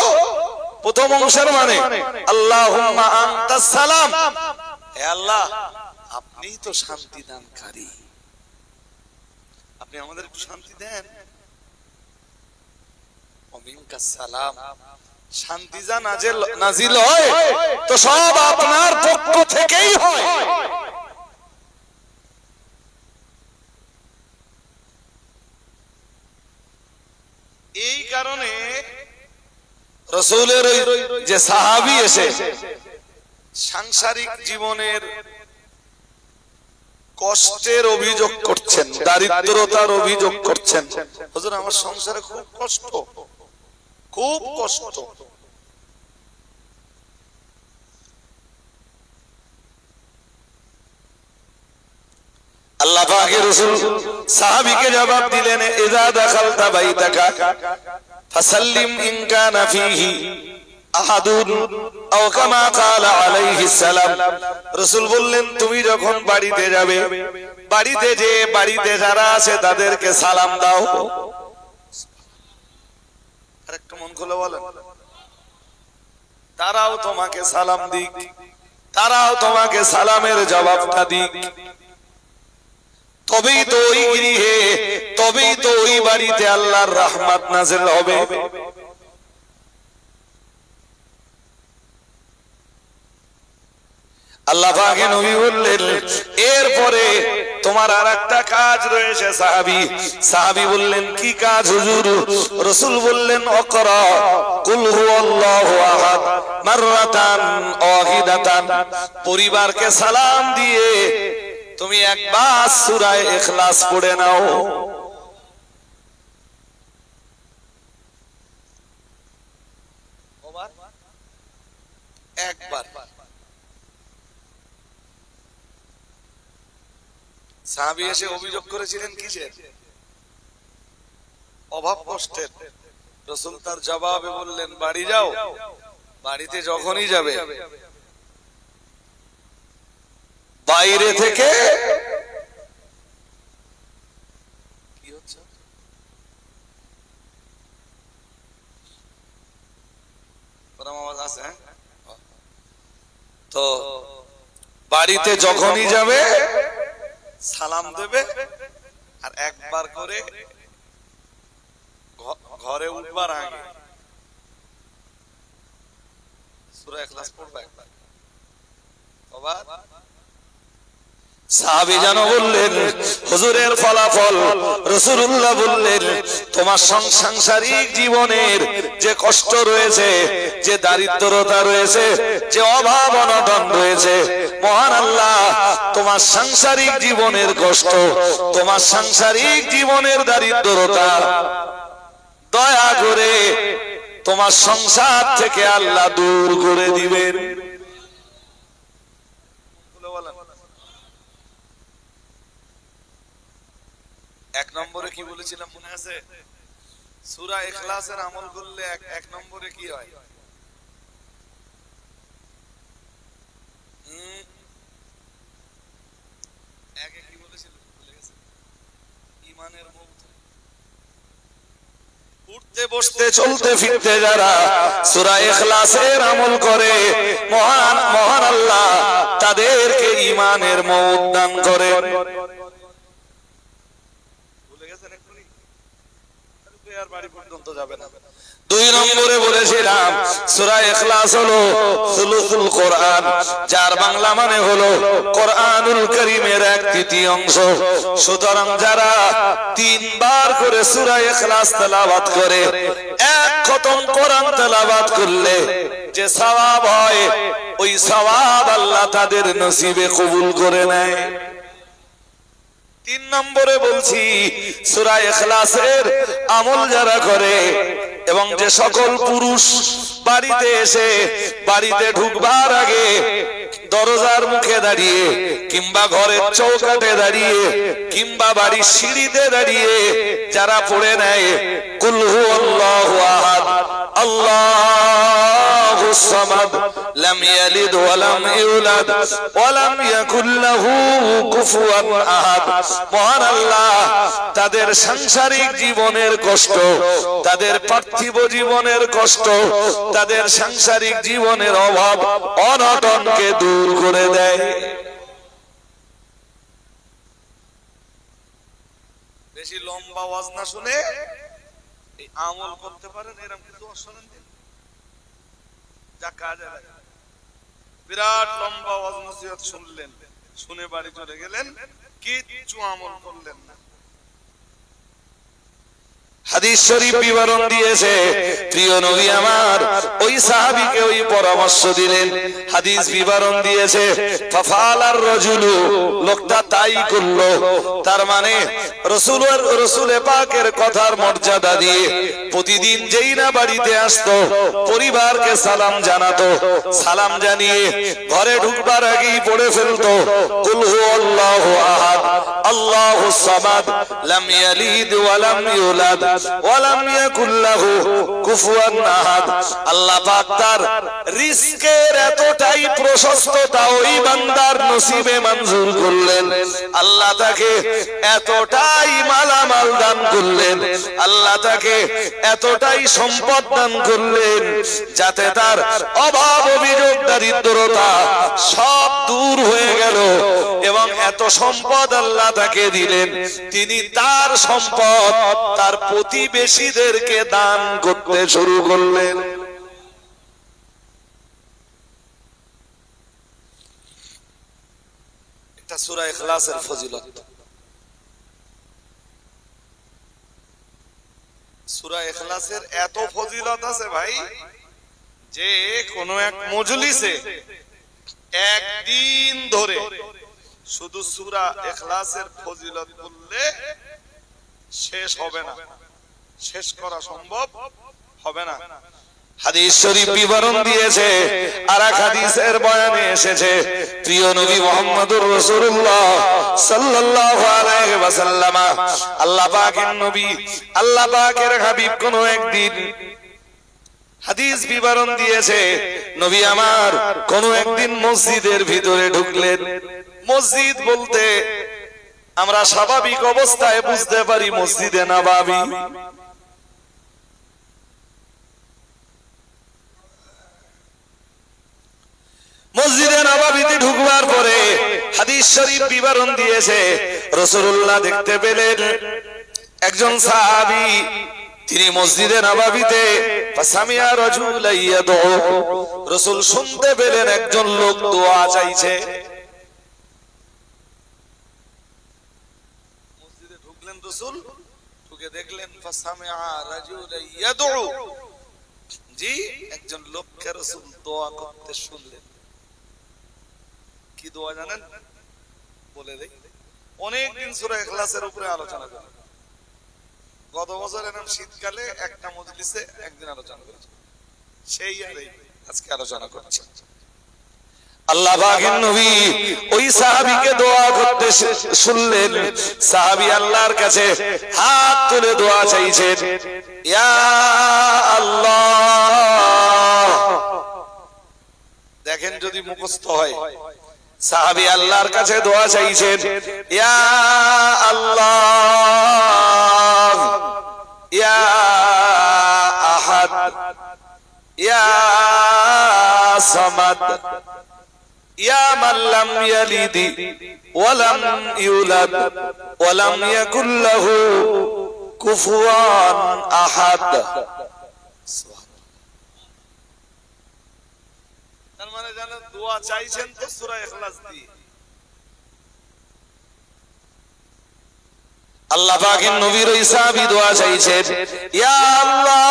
প্রথম অংশের মানে আল্লাহুম্মা আনতাস সালাম, হে আল্লাহ আপনিই তো শান্তি দানকারী, আপনি আমাদের একটু শান্তি দেন। ওয়া মিনকাস সালাম, শান্তি যা নাজিল হয় তো সব আপনার পক্ষ থেকেই হয়। এই কারণে রাসূলের যে সাহাবী এসে সাংসারিক জীবনের কষ্টের অভিযোগ করছেন, দারিদ্রতার অভিযোগ করছেন, হুজুর আমার সংসারে খুব কষ্ট, খুব কষ্ট। আল্লাহ পাকের রাসূল সাহাবীকে জবাব দিলেন ইযা দাখালতা বাইতাকা ফাসাল্লিম ইন কানা ফীহি আহাদুন আও কামা ক্বালা আলাইহিস সালাম। রাসূল বললেন তুমি যখন বাড়িতে যাবে, বাড়িতে যে বাড়িতে যারা আছে তাদেরকে সালাম দাও। আরেকটু মন খুলে বলেন, তারাও তোমাকে সালাম দিক, তারাও তোমাকে সালামের জবাবটা দিক, তবেই তো ওই গৃহে, তবেই তো ওই বাড়িতে আল্লাহর রহমত নাযিল হবে। আল্লাহ পাকের নবী বললেন এরপরে তোমার আরেকটা কাজ রয়েছে সাহাবী। সাহাবী বললেন কি কাজ হুজুর? রাসূল বললেন ইকরা কুল হুয়াল্লাহু আহাদ মাররাতান ওয়াহিদাতান, পরিবারকে সালাম দিয়ে তুমি একবার সূরা ইখলাস পড়ে নাও। একবার। সাহাবী এসে অভিযোগ করেছিলেন কিসের? অভাব কষ্টের। রাসূল তার জবাবে বললেন বাড়ি যাও, বাড়িতে যখনই যাবে বাইরে থেকে কি হচ্ছে আওয়াজ আছে, তো বাড়িতে যখনই যাবে সালাম দেবে আর একবার করে ঘরে উঠবার আগে সূরা ইখলাস পড়বে একবার। বাবা সাহাবী জানো বললেন হুজুরের ফলাফল, রাসূলুল্লাহ বললেন তোমার সাংসারিক জীবনের যে কষ্ট রয়েছে, যে দারিদ্রতা রয়েছে, যে অভাব অনটন রয়েছে, মহান আল্লাহ তোমার সাংসারিক জীবনের কষ্ট, তোমার সাংসারিক জীবনের দারিদ্রতা দয়া করে তোমার সংসার থেকে আল্লাহ দূর করে দিবেন। এক নম্বরে কি বলেছিলাম মনে আছে? সূরা ইখলাসের আমল করলে এক নম্বরে কি হয়? আগে কি বলেছিলাম ভুলে গেছি। ঈমানের মৌত। উঠতে বসতে চলতে ফিরতে যারা সূরা ইখলাসের আমল করে মহান মহান আল্লাহ তাদেরকে ঈমানের মৌত দান করেন। ভুলে গেছেন এক্ষুনি? আর বাড়ি পর্যন্ত যাবে না। দুই নম্বরে বলেছিলাম সূরা ইখলাস হলো সুলুসুল কোরআন, যার বাংলা মানে হলো কোরআনুল কারীমের 1/3 অংশ। সুতরাং যারা 3 বার করে সূরা ইখলাস তেলাওয়াত করে, এক খতম কোরআন তেলাওয়াত করলে যে সওয়াব হয়, ওই সওয়াব আল্লাহ তাদের নসিবে কবুল করে নেয়। 3 নম্বরে বলছি সূরা ইখলাসের আমল যারা করে এবং যে সকল পুরুষ বাড়িতে এসে বাড়িতে ঢুকবার আগে দরজার মুখে দাঁড়িয়ে কিংবা ঘরের চৌকাঠে দাঁড়িয়ে কিংবা বাড়ির সিঁড়িতে দাঁড়িয়ে যারা পড়ে নেয় কুল হুয়াল্লাহু আহাদ আল্লাহুস সামাদ লাম ইয়ালিদ ওয়া লাম ইউলাদ ওয়া লাম ইয়াকুল লাহু কুফুয়ান আহাদ, মহান আল্লাহ তাদের সাংসারিক জীবনের কষ্ট, তাদের পার্থিব জীবনের কষ্ট, তাদের সাংসারিক জীবনের অভাব অনটনকে দূর করে দেয়। বেশি লম্বা ওয়াজ না শুনে এই আমল করতে পারেন, এরকম কিছু শোনেন যা কাজে লাগে। বিরাট লম্বা ওয়াজ নসিহত শুনলেন, শুনে বাড়ি চলে গেলেন, কিচ্ছু আমল করলেন না। হাদিস শরীফ বিবরণ দিয়েছে প্রিয় নবী আমার ওই সাহাবীকে ওই পরামর্শ দিলেন। হাদিস বিবরণ দিয়েছে ফাফালার রাজুলু, লোকটা তাই করলো। তার মানে রাসূলে পাকের কথার মর্যাদা দিয়ে প্রতিদিন যেই না বাড়িতে আসতো পরিবারকে সালাম জানাতো, সালাম জানিয়ে ঘরে ঢুকবার আগেই পড়ে ফেলতো কুল হুয়াল্লাহু আহাদ আল্লাহুস সামাদ লাম ইয়ালিদ ওয়া লাম ইউলাদ ওয়া লাম ইয়াকুল লাহু কুফুয়ান আহাদ। আল্লাহ পাক তার রিজকের এতটাই প্রশস্ততা ওই বান্দার নসিবে মঞ্জুর করলেন, আল্লাহ তাকে এতটাই মালামাল দান করলেন, আল্লাহ তাকে এতটাই সম্পদ দান করলেন যাতে তার অভাব অভিযোগ দারিদ্রতা সব দূর হয়ে গেল। এবং এত সম্পদ আল্লাহ তাকে দিলেন, তিনি তার সম্পদ তার প্রতিবেশীদেরকে দান করতে শুরু করলেন। এটা সূরা ইখলাসের ফজিলত। সূরা ইখলাসের এত ফজিলত আছে ভাই, যে কোন এক মজলিসে একদিন ধরে শুধু সূরা ইখলাসের ফজিলত বললে শেষ হবে না, শেষ করা সম্ভব হবে না। হাদিস শরীফ বিবরণ দিয়েছে, আর এক হাদিসের বয়ানে এসেছে প্রিয় নবী মুহাম্মদুর রাসূলুল্লাহ সাল্লাল্লাহু আলাইহি ওয়াসাল্লাম আল্লাহ পাকের নবী, আল্লাহ পাকের হাবিব কোন একদিন হাদিস বিবরণ দিয়েছে নবী আমার কোন একদিন মসজিদের ভিতরে ঢুকলেন। মসজিদ বলতে আমরা স্বাভাবিক অবস্থায় বুঝতে পারি মসজিদে নববী। মসজিদে নববীতে ঢুকবার পরে হাদিস শরীফ বিবরণ দিয়েছে রাসূলুল্লাহ দেখতে পেলেন একজন সাহাবী, তিনি মসজিদে নববীতে ফাসামিয়া রাজুলান ইয়াদউ, রাসূল শুনতে পেলেন একজন লোক দোয়া চাইছে। মসজিদে ঢুকলেন রাসূল, ঢুকে দেখলেন ফাসামিয়া রাজুলান ইয়াদউ, জি একজন লোককে রাসূল দোয়া করতে শুনলেন। কি দোয়া জানেন? বলে দেই, অনেকদিন সূরা ইখলাসের উপরে আলোচনা করি। গত বছর এরকম শীতকালে একটা মজলিসে একদিন আলোচনা করেছি, সেই আর আজকে আলোচনা করছি। আল্লাহ পাকের নবী ওই সাহাবীকে দোয়া করতে শুনলেন। সাহাবী আল্লাহর কাছে হাত তুলে দোয়া চাইছেন, ইয়া আল্লাহ। দেখেন যদি মুখস্থ হয়, সাহাবী আল্লাহর কাছে দোয়া চাইছেন, ইয়া আল্লাহ, ইয়া আহাদ, ইয়া সামাদ, ইয়া মান লাম ইয়ালিদ ওয়া লাম ইউলাদ ওয়া লাম ইয়াকুল লাহু কুফুয়ান আহাদ। তার মানে জানেন দোয়া চাইছেন তো সূরা ইখলাস দিয়ে। আল্লাহ পাকের নবীর ওই সাহাবী দোয়া চাইছেন, ইয়া আল্লাহ,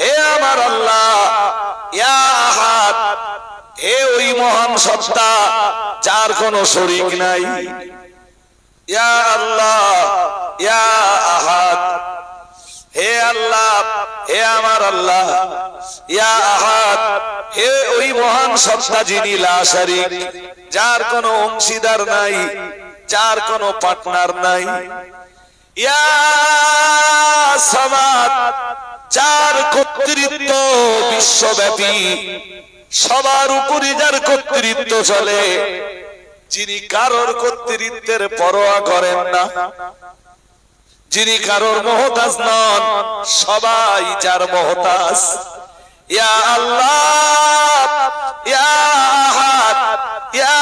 হে আমার আল্লাহ, ইয়া আহাদ, হে ওই মহান সত্তা যার কোনো শরীক নাই, ইয়া আল্লাহ, ইয়া আহাদ, হে আল্লাহ, হে আমার আল্লাহ, ইয়া আহাদ, হে ওই মহান সত্তা যিনি লা শারীক, যার কোনো অংশীদার নাই, যার কোনো পার্টনার নাই, ইয়া সামাদ, যার কর্তৃত্ব বিশ্বব্যাপী, সবার উপরে যার কর্তৃত্ব চলে, যিনি কারোর কর্তৃত্বের পরোয়া করেন না, যিনি কারোর মুহতাজ নন, সবাই যার মুহতাজ, ইয়া আল্লাহ, ইয়া আহাদ, ইয়া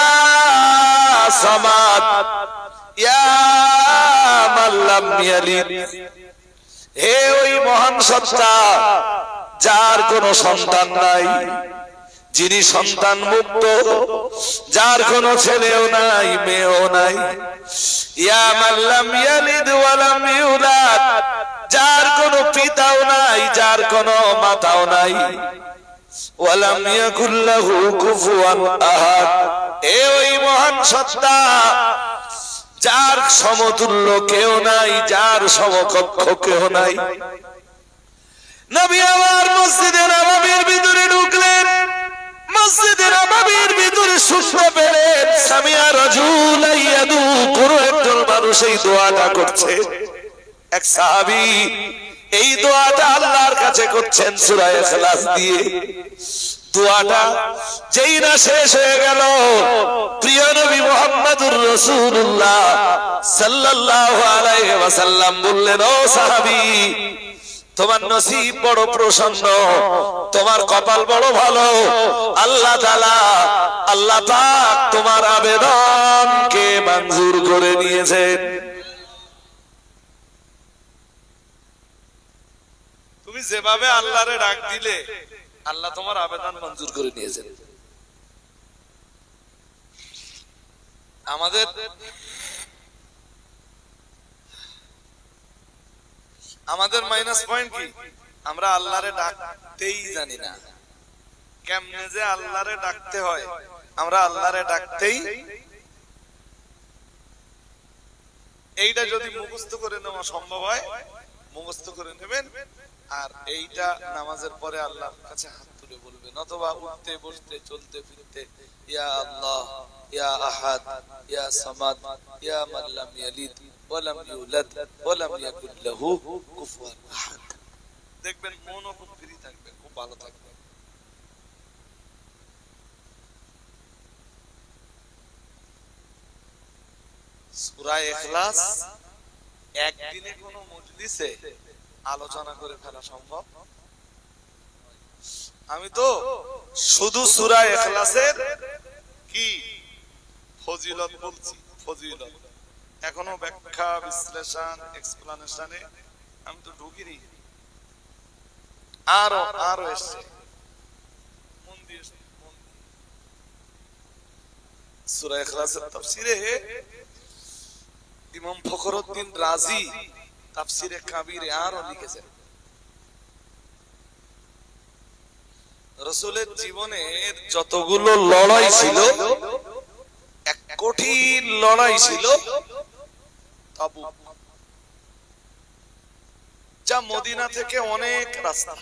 সামাদ, ইয়া মান লাম ইয়ালিদ, হে ওই মহান সত্তা যার কোনো সন্তান নাই, যিনি সন্তান মুক্ত, যার কোনো ছেলেও নাই মেয়েও নাই, ইয়া মান লাম ইয়ালিদ ওয়া লাম ইউলাদ, যার কোনো পিতাও নাই, যার কোনো মাতাও নাই, ওয়া লাম ইয়াকুল লাহু কুফুয়ান আহাদ, হে ওই মহান সত্তা যার সমতুল্য কেউ নাই, যার সমকক্ষ কেউ নাই। নবী আমার মসজিদে নববীর ভিতরে ঢুকলেন, মসজিদে নববীর ভিতরে শুনতে পেলেন সামিয়া রাজুলা ইয়াদু, কোন একজন মানুষ এই দোয়াটা করছে। এক সাহাবী এই দোয়াটা আল্লাহর কাছে করছেন সূরা ইখলাস দিয়ে। দোয়াটা যেই না শেষ হয়ে গেল, প্রিয় নবী মুহাম্মদুর রাসূলুল্লাহ সাল্লাল্লাহু আলাইহি ওয়াসাল্লাম বললেন, ও সাহাবী, তোমার নসিব বড় প্রসন্ন, তোমার কপাল বড় ভালো, আল্লাহ তাআলা, আল্লাহ পাক তোমার আবেদনকে মঞ্জুর করে নিয়েছেন। তুমি যেভাবে আল্লাহরে ডাক দিলে, আল্লাহ তোমার আবেদন মঞ্জুর করে নিয়েছেন। আমাদের মাইনাস পয়েন্ট কি, আমরা আল্লাহরে ডাকতেই জানি না। কেমনে যে আল্লাহরে ডাকতে হয়, আমরা আল্লাহরে ডাকতেই, এইটা যদি মুখস্থ করে নেওয়া সম্ভব হয় মুখস্থ করে নেবেন, আর এইটা নামাজের পরে আল্লাহর কাছে হাত তুলে বলবেন, অথবা উঠতে বসতে চলতে ফিরতে, ইয়া আল্লাহ, ইয়া আহাদ, ইয়া সামাদ, ইয়া মান লাম ইয়ালিদ ওয়া লাম ইউলাদ ওয়া লাম ইয়াকুল লাহু কুফুয়ান আহাদ। দেখবেন মনও খুব ফ্রি থাকবে, খুব ভালো থাকবে। সূরা ইখলাস একদিনে কোন মজলিসে আলোচনা করে ফেলা সম্ভব? আমি তো শুধু সূরা ইখলাসের কি ফজিলত বলছি, ফজিলত। এখনো ব্যাখ্যা, বিশ্লেষণ, এক্সপ্লানেশনে আমি তো ঢুকিনি। আরো এসছে, মন দিয়ে সূরা ইখলাসের তাফসীরে ইমাম ফখরুদ্দিন রাজি তাফসীরে কাবীরে আরো লিখেছেন, রাসূলের জীবনের যতগুলো লড়াই ছিল, এক কঠিন লড়াই ছিল তাবুক। যা মদিনা থেকে অনেক রাস্তা।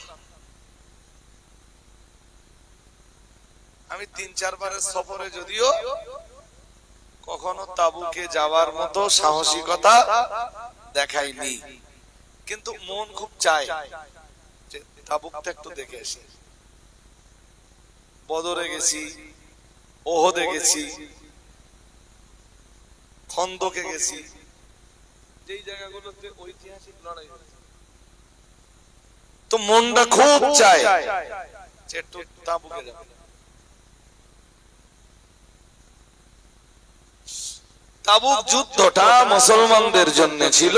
আমি ৩-৪ বারের সফরে যদিও কখনো তাবুকে যাওয়ার মতো সাহসিকতা দেখাইনি, কিন্তু মন খুব চায় যে তাবুকটা একটু দেখে আসি। বদরে গেছি, ওহদে গেছি, খন্দকে গেছি, যেই জায়গাগুলোতে ঐতিহাসিক লড়াই হয়েছে, তো মনটা খুব চায় যে একটু তাবুকে যাবে। তাবুক যুদ্ধটা মুসলমানদের জন্য ছিল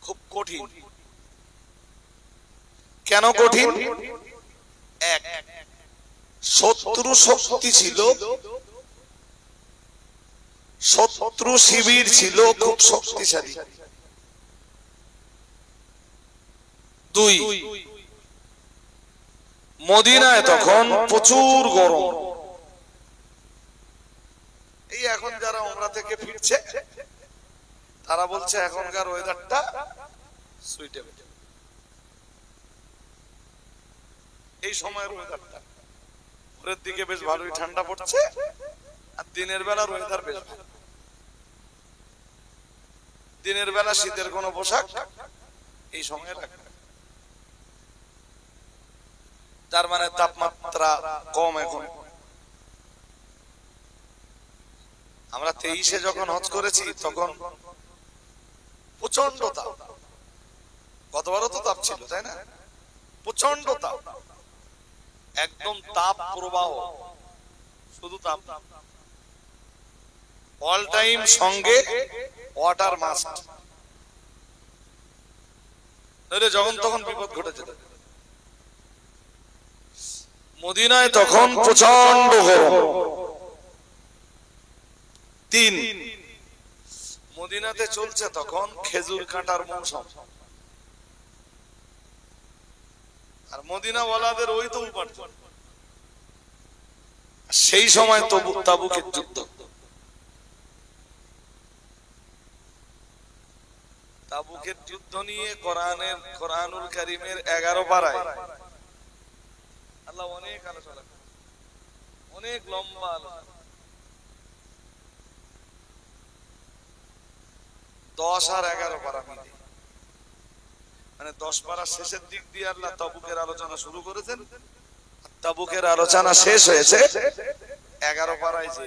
খুব কঠিন। কেন কঠিন? এক, শত্রু শক্তি ছিল, শত্রু শিবির ছিল খুব শক্তিশালী। দুই, মদিনায় তখন প্রচুর গরম। এই এখন যারা উমরা থেকে ফিরছে তারা বলছে এখনকার ওয়েদারটা সুইটেবল, এই সময়ের ওয়েদারটা। ভোরের দিকে বেশ ভালোই ঠান্ডা পড়ছে, আর দিনের বেলার ওয়েদার বেশ ভালো। দিনের বেলা শীতের কোনো পোশাক এই সময় রাখবে, তার মানে তাপমাত্রা কম। এখন আমরা 23-এ যখন হজ করেছি তখন প্রচন্ড তাপ, গতবারও তো তাপ ছিল তাই না? প্রচন্ড তাপ, একদম তাপ প্রবাহ, শুধু তাপ। অল টাইম সঙ্গে ওয়াটার মাস্ট, নইলে যখন তখন বিপদ ঘটে যেত। মদিনায় তখন প্রচন্ড গরম। তিন, মদিনাতে চলছে তখন খেজুর কাটার মৌসুম, আর মদিনা ওয়ালাদের ওই তো উপার্জন। সেই সময় তাবুকের যুদ্ধ। তাবুকের যুদ্ধ নিয়ে কোরআনুল কারীমের 11 পারায় আল্লাহ অনেক আলোচনা, অনেক লম্বা আলোচনা। 10 আর 11 পারা মিলে, মানে 10 পারা শেষের দিক দিয়ে আল্লাহ তাবুকের আলোচনা শুরু করেছেন, তাবুকের আলোচনা শেষ হয়েছে 11 পারায় যে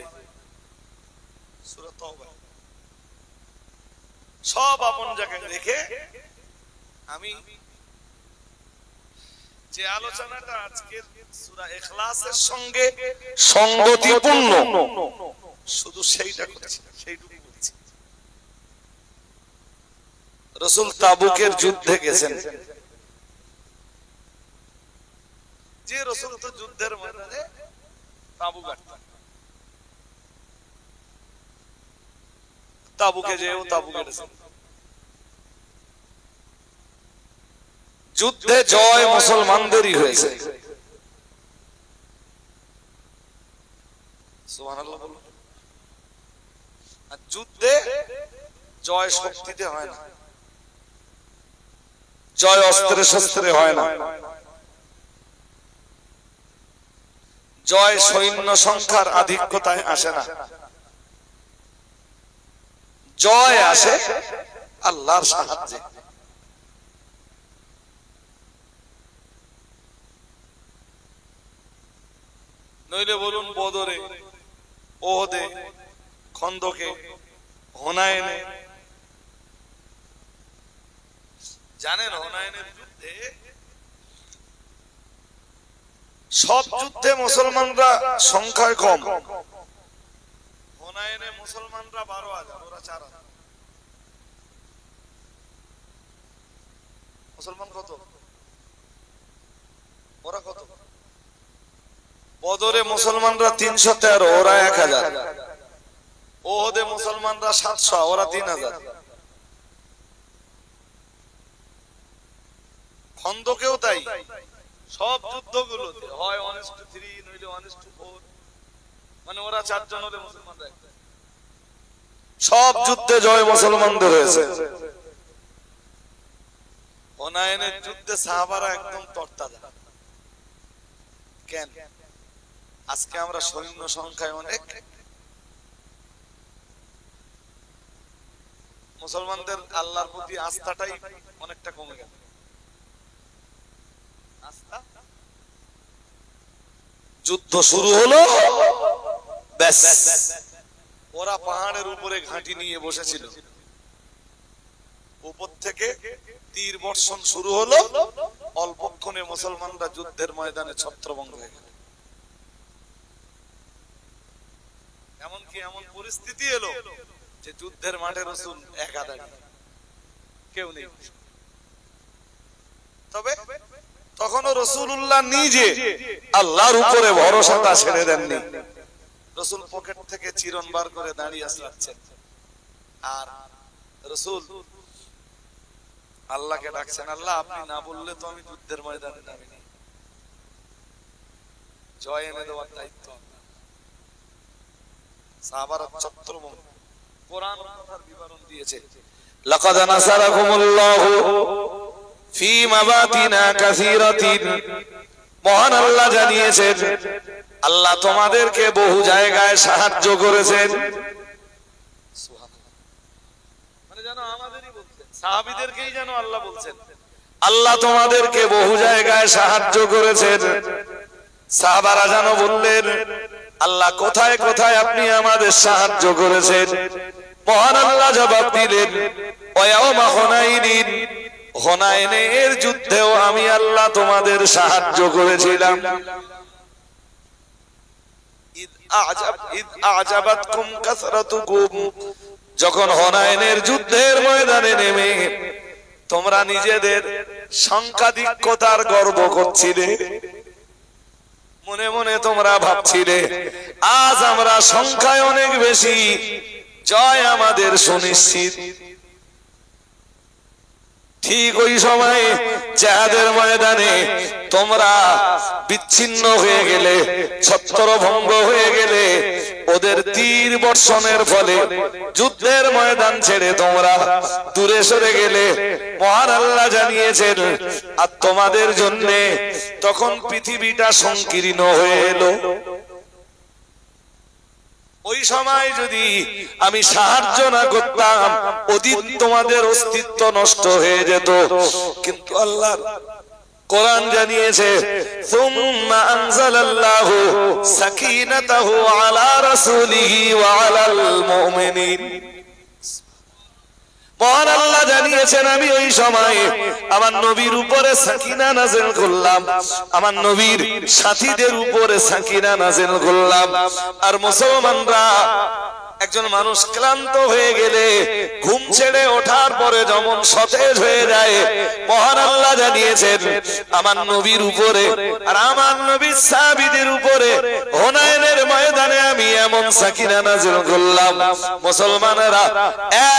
সূরা তাওবা। সব আপন জায়গায় রেখে আমি যে আলোচনাটা আজকে সূরা ইখলাসের সঙ্গে সঙ্গতিপূর্ণ, শুধু সেইটা করছি, সেইটুকু বলছি। রাসূল তাবুকের যুদ্ধে গেছেন, যে রাসূল তো যুদ্ধের ময়দানে তাবু গাড়তেন, তাবুকে যেও তাবু গেছেন। যুদ্ধে জয় মুসলমানদেরই হয়েছে, সুবহানাল্লাহ বলুন। আর যুদ্ধে জয় শক্তিতে হয় না, জয় অস্ত্রে শস্ত্রে হয় না, জয় সৈন্য সংখ্যার আধিক্যতায় আসে না, জয় আসে আল্লাহর সাহায্যে। নইলে বলুন বদরে, ওহদে, খন্দকে, হুনাইনে, জানেন হুনাইনের যুদ্ধে, সব যুদ্ধে মুসলমানরা সংখ্যায় কম, হুনাইনে মুসলমানরা 12,000, ওরা 4,000। মুসলমান কত? ওরা কত? বদরে মুসলমানরা 313, ওরা 1,000। ওহদে মুসলমানরা 700, ওরা 3,000। খন্দকেও তাই, সব যুদ্ধগুলোতে হয় 1:3 নইলে 1:4, মানে ওরা 4 জন হলে মুসলমানরা 1। সব যুদ্ধে জয় মুসলমানদের হয়েছে। হুনাইনের যুদ্ধে সাহাবারা একদম তরতাজা। কেন? আজকে আমরা সৈন্য সংখ্যায় অনেক, মুসলমানদের আল্লাহর প্রতি আস্থাটাই অনেকটা কমে গেল। আস্থা, যুদ্ধ শুরু হলো, ব্যাস ওরা পাহাড়ের উপরে ঘাঁটি নিয়ে বসেছিল, উপর থেকে তীর বর্ষণ শুরু হলো, অল্পক্ষণে মুসলমানরা যুদ্ধের ময়দানে ছত্রভঙ্গ হয়ে গেল। এমনকি এমন পরিস্থিতি এলো যে যুদ্ধের মাঠে রাসূল একা দাঁড়িয়ে, কেউ নেই। তবে তখনও রাসূলুল্লাহ নিজে আল্লাহর উপরে ভরসাটা ছেড়ে দেননি। রাসূল পকেট থেকে চিরন বার করে দাঁড়িয়ে আসছেন, আর রাসূল আল্লাহকে ডাকছেন, আল্লাহ আপনি না বললে তো আমি যুদ্ধের ময়দানে নামিনি, জয় এনে দেওয়ার দায়িত্ব। সাহাবারা ছত্রভঙ্গ, কোরআন কথার বিবরণ দিয়েছে, লাকাদ নাসারাকুমুল্লাহু ফি মাওয়াতিনা কাসীরাতিন। মহান আল্লাহ জানিয়েছেন, আল্লাহ তোমাদেরকে বহু জায়গায় সাহায্য করেছেন। মানে জানো আমাদেরই বলছেন, সাহাবীদেরকেই যেন আল্লাহ বলছেন, আল্লাহ তোমাদেরকে বহু জায়গায় সাহায্য করেছেন। সাহাবারা যেন বললেন, আল্লাহ কোথায় কোথায় আপনি আমাদের সাহায্য করেছেন? মহান আল্লাহ জবাব দিলেন, ওয়ায়াউমা হুনাইনিন, হুনাইনের যুদ্ধেও আমি আল্লাহ তোমাদের সাহায্য করেছিলাম। ইদ আ'জাবাতকুম কাসরাতুকুম, যখন হুনাইনের যুদ্ধের ময়দানে নেমে তোমরা নিজেদের সংখ্যাধিক্যতার গর্ব করছিলে, মনে মনে তোমরা ভাবছিলে আজ আমরা সংখ্যায় অনেক বেশি, জয় আমাদের সুনিশ্চিত। ঠিক ওই সময়ে জিহাদের ময়দানে তোমরা বিচ্ছিন্ন হয়ে গেলে, ছত্রভঙ্গ হয়ে গেলে, ওদের তীর বর্ষণের ফলে যুদ্ধের ময়দান ছেড়ে তোমরা দূরে সরে গেলে। মহান আল্লাহ জানিয়েছেন, আর তোমাদের জন্য তখন পৃথিবীটা সংকীর্ণ হয়ে এলো। ওই সময় যদি আমি সাহায্য না করতাম, ওদিন তোমাদের অস্তিত্ব নষ্ট হয়ে যেত। কিন্তু আল্লাহ কোরআন জানিয়েছে, সুম্মা আনজালাল্লাহু সাকিনাতাহু আলা রাসূলিহি ওয়া আলাল মুমিনিন। মহান আল্লাহ জানিয়েছেন, আমি ওই সময় আমার নবীর উপরে সাকিনা নাযিল করলাম, আমার নবীর সাথীদের উপরে সাকিনা নাযিল করলাম। আর মুসলমানরা, একজন মানুষ ক্লান্ত হয়ে গেলে ঘুম ছেড়ে ওঠার পরে যেমন সতেজ হয়ে যায়, মহান আল্লাহ জানিয়েছেন আমার নবীর উপরে আর আমার নবীর সাহাবীদের উপরে হুনাইনের ময়দানে আমি এমন সাকিনা নাযিল করলাম, মুসলমানেরা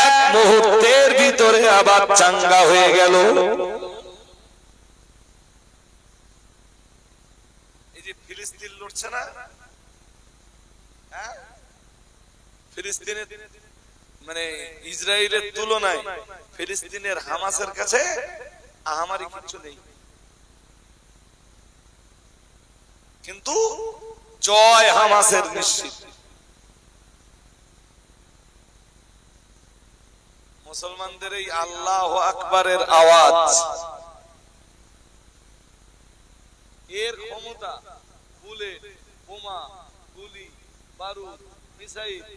এক মুহূর্তের ভিতরে আবার চাঙ্গা হয়ে গেল। এই যে ফিলিস্তিন লড়ছে না, ফিলিস্তিনের মানে ইসরায়েলের তুলনায় ফিলিস্তিনের হামাসের কাছে আহামারি কিছু নেই, কিন্তু জয় হামাসের নিশ্চিত। মুসলমানদের এই আল্লাহু আকবারের আওয়াজ, এর ক্ষমতা বুলেট, বোমা, গুলি, বারুদ, মিসাইল,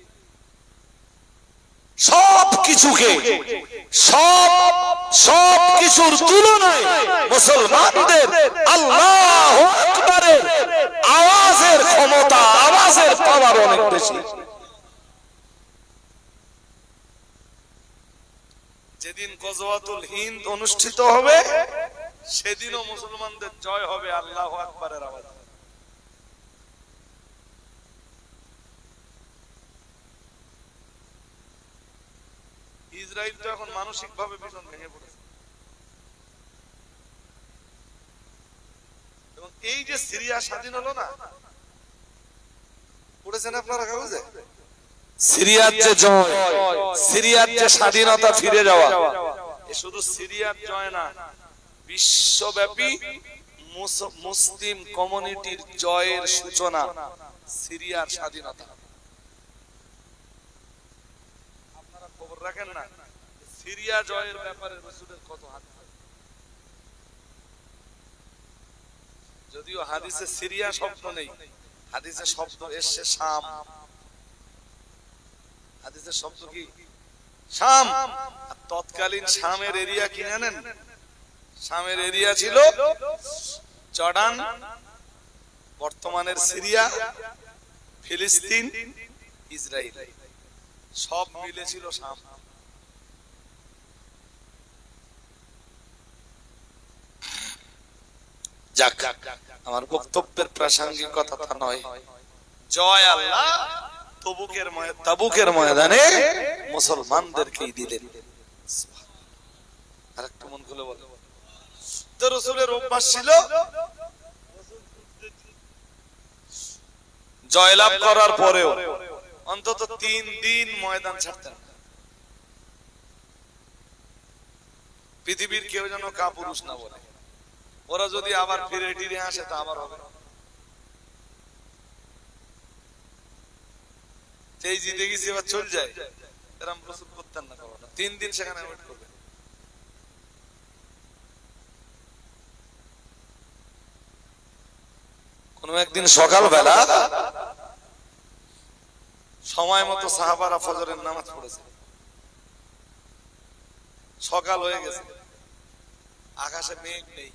সবকিছুর তুলনায় মুসলমানদের আল্লাহু আকবারের আওয়াজের ক্ষমতা, আওয়াজের পাওয়ার অনেক বেশি। যেদিন গজওয়াতুল হিন্দ অনুষ্ঠিত হবে, সেদিনও মুসলমানদের জয় হবে আল্লাহু আকবারের আওয়াজ। ইসরায়েল তো এখন মানসিক ভাবে ভীষণ ভেঙে পড়েছে, এবং এই যে সিরিয়া স্বাধীন হলো না, পড়েছেন আপনারা কাগজে, সিরিয়ার যে জয়, সিরিয়ার যে স্বাধীনতা ফিরে যাওয়া, এ শুধু সিরিয়ার জয় না, বিশ্বব্যাপী মুসলিম কমিউনিটির জয়ের সূচনা সিরিয়ার স্বাধীনতা। আপনারা খবর রাখেন না সিরিয়া জয়ের ব্যাপারে রাসূলের কত হাদিস? যদিও হাদিসে সিরিয়া শব্দ নেই, হাদিসে শব্দ এসছে শাম। হাদিসের শব্দ কি? শাম। আর তৎকালীন শামের এরিয়া কি জানেন? শামের এরিয়া ছিল জর্ডান, বর্তমানের সিরিয়া, ফিলিস্তিন, ইসরায়েল, সব মিলে ছিল শাম। যাক, আমার বক্তব্যের প্রাসঙ্গিকতা তা নয়। জয় আল্লাহ তাবুকের ময়দানে মুসলমানদেরকেই দিলেন। আরেকটু মন খুলে বলো তো, রাসূলের অভ্যাস ছিল জয়লাভ করার পরেও অন্তত 3 দিন ময়দান ছাড়তেন। পৃথিবীর কেউ যেন কাপুরুষ না বলে, ওরা যদি আবার ফিরে টিরে আসে তা আবার হবে। এই জিতে গেছি এবার চল যায়, এরকম প্রস্তুত করতেন না। 3 দিন সেখানে ওয়েট করবে। কোন একদিন সকালবেলা সময় মতো সাহাবারা ফজরের নামাজ পড়েছে। সকাল হয়ে গেছে, আকাশে মেঘ নেই,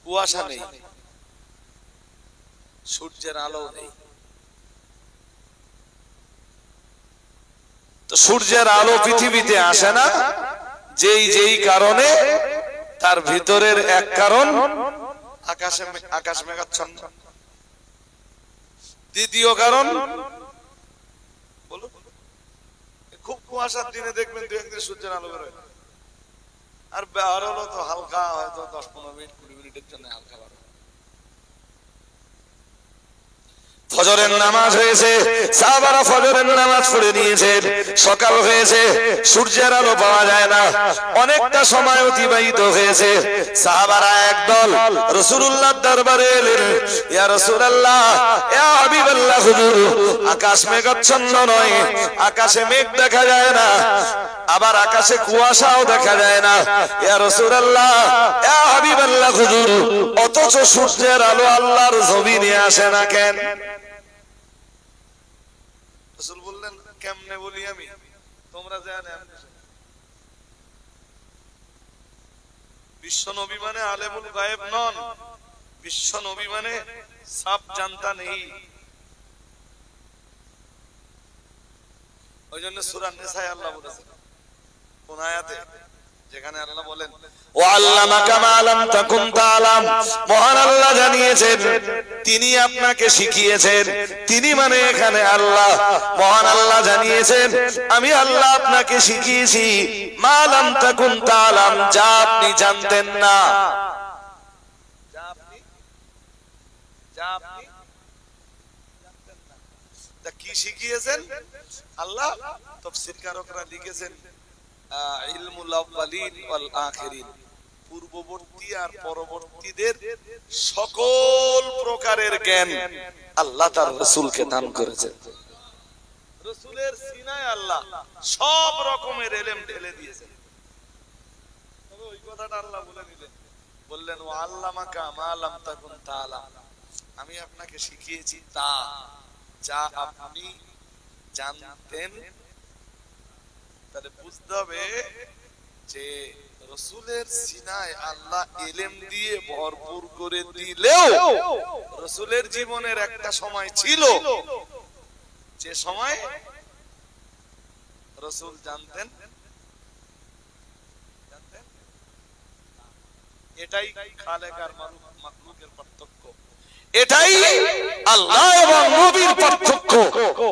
কুয়াশা নেই, সূর্যের আলো নেই। তো সূর্যের আলো পৃথিবীতে আসে না, যেই কারণে তার ভিতরের এক কারণ আকাশ মেঘাচ্ছন্ন। দ্বিতীয় কারণ বলো, খুব কুয়াশার দিনে দেখবেন 2-1 দিন সূর্যের আলো বেরোয়, আর বের হলো তো হালকা, হয়তো 10-15 মিনিট 20 মিনিটের জন্য হালকা বের। ফজরের নামাজ হয়েছে, সাহাবারা ফজরের নামাজ পড়ে নিয়েছেন, সকাল হয়েছে, সূর্যের আলো পাওয়া যায় না, অনেকটা সময় অতিবাহিত হয়েছে। সাহাবারা একদল রাসূলুল্লাহর দরবারে এলেন, ইয়া রাসূলুল্লাহ, ইয়া হাবিবাল্লাহ, হুজুর আকাশ মেঘাচ্ছন্ন নয়, আকাশে মেঘ দেখা যায় না, আবার আকাশে কুয়াশাও দেখা যায় না, ইয়া রাসূলুল্লাহ, ইয়া হাবিবাল্লাহ, হুজুর অথচ সূর্যের আলো আল্লাহর জমিনে আসে না কেন? রাসূল বললেন, কেমনে বলি আমি, তোমরা জানো বিশ্ব নবী মানে আলেমুল গায়েব নন, বিশ্ব নবী মানে সব জানতা নেই। ওই জন্য সূরা নিসায় আল্লাহ বলেছেন কোন আয়াতে, যেখানে আল্লাহ বলেন ও আল্লামাকা মা লাম তাকুন তাআলাম, মহান আল্লাহ জানিয়েছেন, তিনি আপনাকে শিখিয়েছেন, তিনি মানে এখানে আল্লাহ, মহান আল্লাহ জানিয়েছেন আমি আল্লাহ আপনাকে শিখিয়েছি মা লাম তাকুন তাআলাম, যা আপনি জানতেন না। যা আপনি জানতেন না, তা কি শিখিয়েছেন আল্লাহ? তাফসীরকারকরা লিখেছেন ইলমুল আউয়ালিন ওয়াল আখিরিন, পূর্ববর্তী আর পরবর্তীদের সকল প্রকারের জ্ঞান আল্লাহ তার রাসূলকে দান করেছেন। রাসূলের সিনায় আল্লাহ সব রকমের ইলম ঢেলে দিয়েছেন। তবে ওই কথাটা আল্লাহ বলে দিলেন, বললেন ওয়া আল্লামাকা মা লাম তাকুন তাআলাম, আমি আপনাকে শিখিয়েছি তা যা আপনি জানতেন। তাহলে বুঝতে হবে যে রাসূলের সিনায় আল্লাহ ইলম দিয়ে ভরপুর করে দিলেও রাসূলের জীবনের একটা সময় ছিল যে সময় রাসূল জানতেন। এটাই খালেক আর মাখলুকের পার্থক্য, এটাই আল্লাহ এবং নবীর পার্থক্য।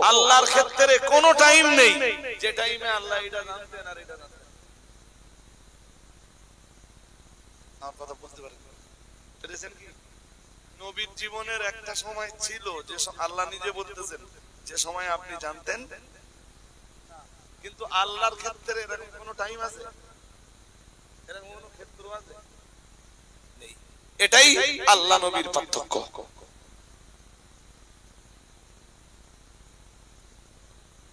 আল্লাহর ক্ষেত্রে কোনো টাইম নেই যে টাইমে আল্লাহ এটা জানতেন আর এটা জানতেন। আমার কথা বুঝতে পেরেছেন কি? নবীর জীবনের একটা সময় ছিল যে আল্লাহ নিজে বলতেছেন যে সময় আপনি জানতেন, কিন্তু আল্লাহর ক্ষেত্রে এরকম কোনো টাইম আছে? এরকম কোনো ক্ষেত্র আছে? নেই। এটাই আল্লাহ নবীর পার্থক্য।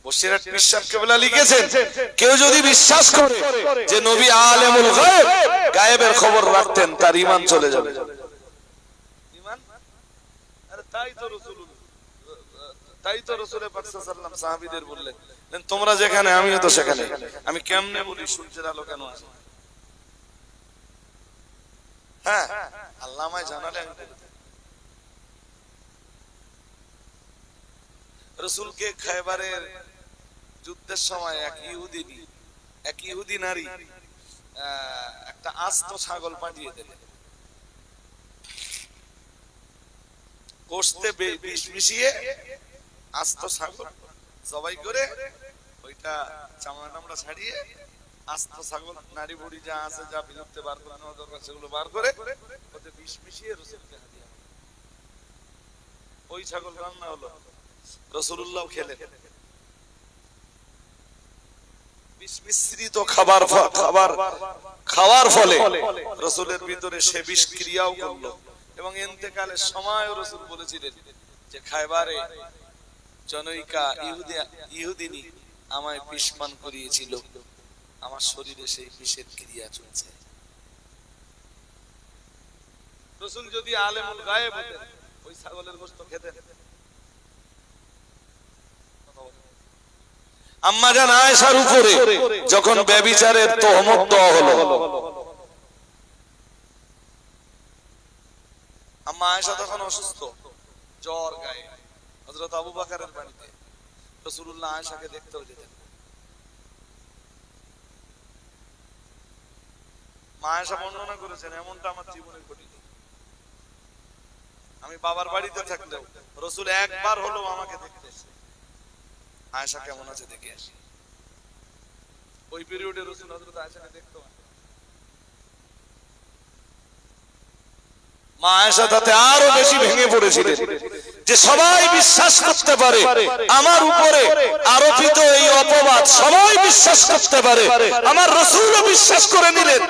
বসিরহাট পীর সাহেব কেবলা লিখেছেন, কেউ যদি বিশ্বাস করে যে নবী আলেমুল গায়ব, গায়েবের খবর রাখতেন, তার ঈমান চলে যাবে। ঈমান? আরে তাই তো রাসূলুল্লাহ, তাই তো রাসূল পাক সাল্লাল্লাহু আলাইহি ওয়াসাল্লাম সাহাবীদের বললেন, তোমরা যেখানে আমিও তো সেখানে। আমি কেমনে বলি সূর্যের আলো কেন আসে? হ্যাঁ, আল্লাহ আমায় জানালেন। রাসূলকে খায়বারের যুদ্ধের সময় এক ইহুদি নারী একটা আস্ত ছাগল পাঠিয়ে দিলেন, গোশতে বিষ মিশিয়ে আস্ত ছাগল জবাই করে ওইটা চামড়া টামড়া ছাড়িয়ে আস্ত ছাগল নারী বুড়ি যা আছে, যা বিলুপ্তে বার করে নেওয়া দরকার সেগুলো বার করে ওতে বিষ মিশিয়ে রাসূলকে হাদিয়া। ওই ছাগল রান্না হলো, রাসূলুল্লাহ খেলেন। বিষ মিশ্রিত খাবার খাওয়ার ফলে রাসূলের ভিতরে সে বিষ ক্রিয়াও করলো, এবং ইন্তেকালের সময় রাসূল বলেছিলেন যে খায়বারে জনৈকা ইহুদিনী আমায় বিষ পান করিয়েছিল, আমার শরীরে সেই বিষের ক্রিয়া চলছে। রাসূল যদি আলেমুল গায়েব হতেন, ওই ছাগলের গোশত খেতেন? আম্মা জান আয়েশার উপরে যখন ব্যভিচারের তহমত দেওয়া হলো, আম্মা আয়েশা তখন অসুস্থ, জ্বর গায়ে। হযরত আবু বকরের বাড়িতে রাসূলুল্লাহ আয়েশাকে দেখতেও যেতেন। মা আয়েশা বর্ণনা করেছেন, এমনটা আমার জীবনে ঘটেনি। আমি বাবার বাড়িতে থাকলেও রাসূল একবার হলেও আমাকে দেখতে এসে আয়েশা কেমন আছে দেখে আসি। ওই পিরিয়ডে রাসূল হযরত আয়েশাকে দেখতো। মা আয়েশা তাতে আরো বেশি ভেঙে পড়েছিলেন যে সবাই বিশ্বাস করতে পারে আমার উপরে আরোপিত এই অপবাদ, সবাই বিশ্বাস করতে পারে, আমার রাসূলও বিশ্বাস করে নিলেন।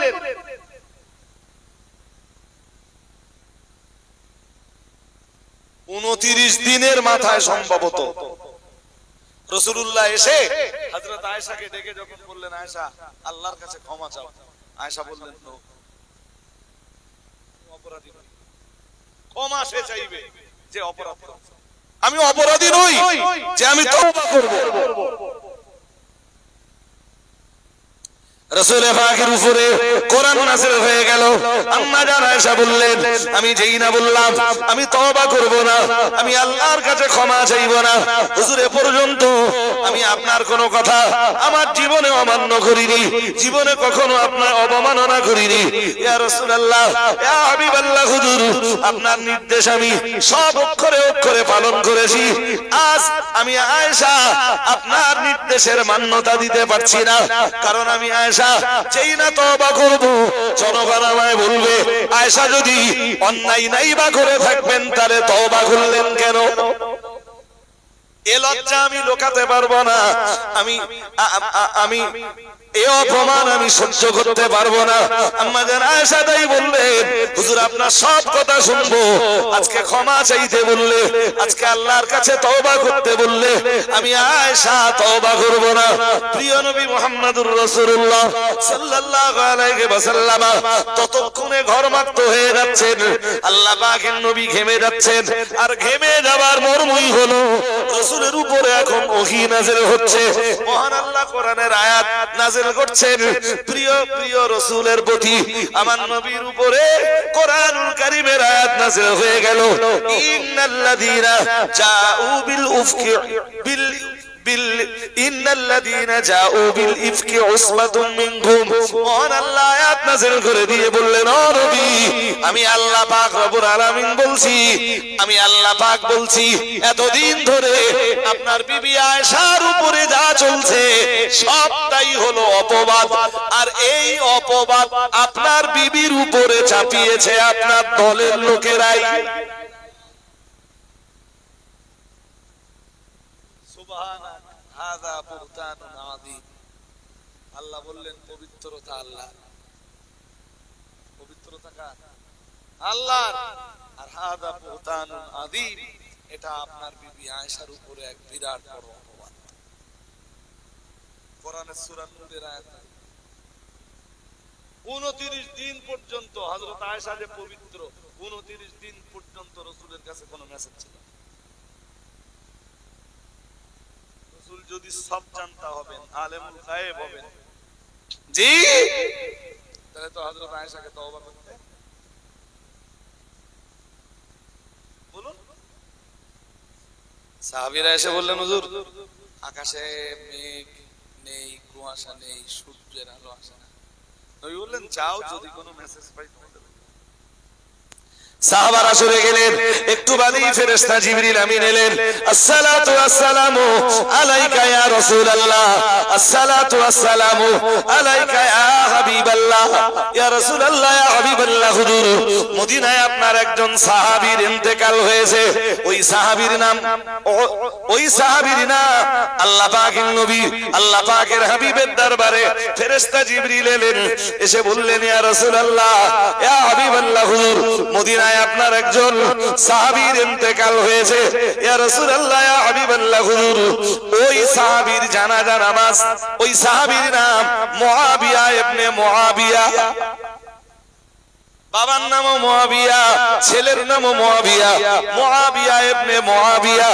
29 দিনের মাথায় সম্ভবত রাসূলুল্লাহ এসে হযরত আয়েশাকে ডেকে যখন বললেন, আয়েশা আল্লাহর কাছে ক্ষমা চাও। আয়েশা বললেন, নো, অপরাধী নই। ক্ষমা সে চাইবে যে অপরাধ করেছে, আমি অপরাধী নই যে আমি তওবা করব। রাসূল পাকের উপরে কোরআন নাযিল হয়ে গেল। আম্মা জান আয়েশা বললেন, আমি যেই না বললাম আমি তওবা করব না, আমি আল্লাহর কাছে ক্ষমা চাইব না, হুজুর এ পর্যন্ত আমি আপনার কোনো কথা আমার জীবনে অমান্য করিনি, জীবনে কখনো আপনার অবমাননা করিনি। ইয়া রাসূলুল্লাহ, ইয়া হাবিবাল্লাহ, হুজুর আপনার নির্দেশ আমি সব অক্ষরে অক্ষরে পালন করেছি। আজ আমি আয়েশা আপনার নির্দেশের মান্যতা দিতে পারছি না, কারণ আমি আয়েশা যেই না তওবা করব, জনগণ আমায় বলবে আয়েশা যদি অন্যায় নাই বা করে থাকবেন তাহলে তওবা করলেন কেন? এ লজ্জা আমি লুকাতে পারবো না, আমি এই অপমান আমি সহ্য করতে পারবো না। আম্মা জান আয়েশা তাই বললেন, হুজুর আপনার সব কথা শুনবো, আজকে ক্ষমা চাইতে বললে, আজকে আল্লাহর কাছে তওবা করতে বললে আমি আয়েশা তওবা করব না। প্রিয় নবী মুহাম্মদুর রাসূলুল্লাহ সাল্লাল্লাহু আলাইহি ওয়াসাল্লাম ততক্ষণে ঘরমাক্ত হয়ে যাচ্ছেন, আল্লাহ পাকের নবী ঘেমে যাচ্ছেন, আর ঘেমে যাবার মর্মই হলো রাসূলের উপরে এখন ওহী নাযিল হচ্ছে। মহান আল্লাহ কোরআনের আয়াত নাযিল করছেন প্রিয় প্রিয় রাসূলের প্রতি, আমার নবীর উপরে কোরআনুল কারীমের আয়াত নাযিল হয়ে গেল, ইন্নাল্লাযীনা জাউ বিল উফকি ইন্নাল্লাযীনা জাউ বিল ইফকি উসবাতুম মিনকুম। মহান আল্লাহ আয়াত নাযিল করে দিয়ে বললেন, ও নবী আমি আল্লাহ পাক রব্বুল আলামিন বলছি, আমি আল্লাহ পাক বলছি এতদিন ধরে আপনার বিবি আয়েশার উপরে যা চলছে সবটাই হলো অপবাদ, আর এই অপবাদ আপনার বিবির উপরে চাপিয়েছে আপনার দলের লোকেরাই। আল্লাহ বললেন পবিত্রতা আল্লাহ, পবিত্রতা কার? আল্লাহ। আর হাদা বুহতানুন আযীম, এটা আপনার বিবি আয়েশার উপরে এক বিরাট বড় অপবাদ। কোরআনের সূরা নূরের আয়াত 29 দিন পর্যন্ত হযরত আয়েশা যে পবিত্র, 29 দিন পর্যন্ত রাসূলের কাছে কোনো মেসেজ ছিল না। রাসূল যদি সব জানতা হবেন, আলেমুল গায়েব হবেন, জি, তাহলে তো হযরত আয়েশাকে তওবা করতে বলুন। সাহাবীরা এসে বললেন, হুজুর আকাশে মেঘ নেই, কুয়াশা নেই, সূর্যের আলো আসে না। নবী বললেন, যাও, যদি কোনো মেসেজ পাই তোমাদের। সাহাবারা সরে গেলেন। একটু বাদেই ফেরেশতা জিবরিল আমিন এলেন। আসসালাতু ওয়াসসালামু আলাইকা ইয়া রাসূলুল্লাহ, আসসালাতু ওয়াসসালামু আলাইকা ইয়া হাবিবাল্লাহ, ইয়া রাসূলুল্লাহ, ইয়া হাবিবাল্লাহ। হুজুর, মদিনায় আপনার একজন সাহাবীর ইন্তেকাল হয়েছে। ওই সাহাবীর নাম আল্লাহ পাকের নবী, আল্লাহ পাকের হাবিবের দরবারে ফেরেশতা জিবরিল এলেন। এসে বললেন, ইয়া রাসূলুল্লাহ, ইয়া হাবিবাল্লাহ, হুজুর, মদিনায় আপনার একজন সাহাবীর ইন্তেকাল হয়েছে। ইয়া রাসূলুল্লাহ, ইয়া হাবিবাল্লাহ, হুজুর, ওই সাহাবীর জানাজা নামাজ, ওই সাহাবীর নাম মুআবিয়া ইবনে মুআবিয়া। বাবার নামও মুআবিয়া, ছেলের নামও মুআবিয়া, মুআবিয়া ইবনে মুআবিয়া।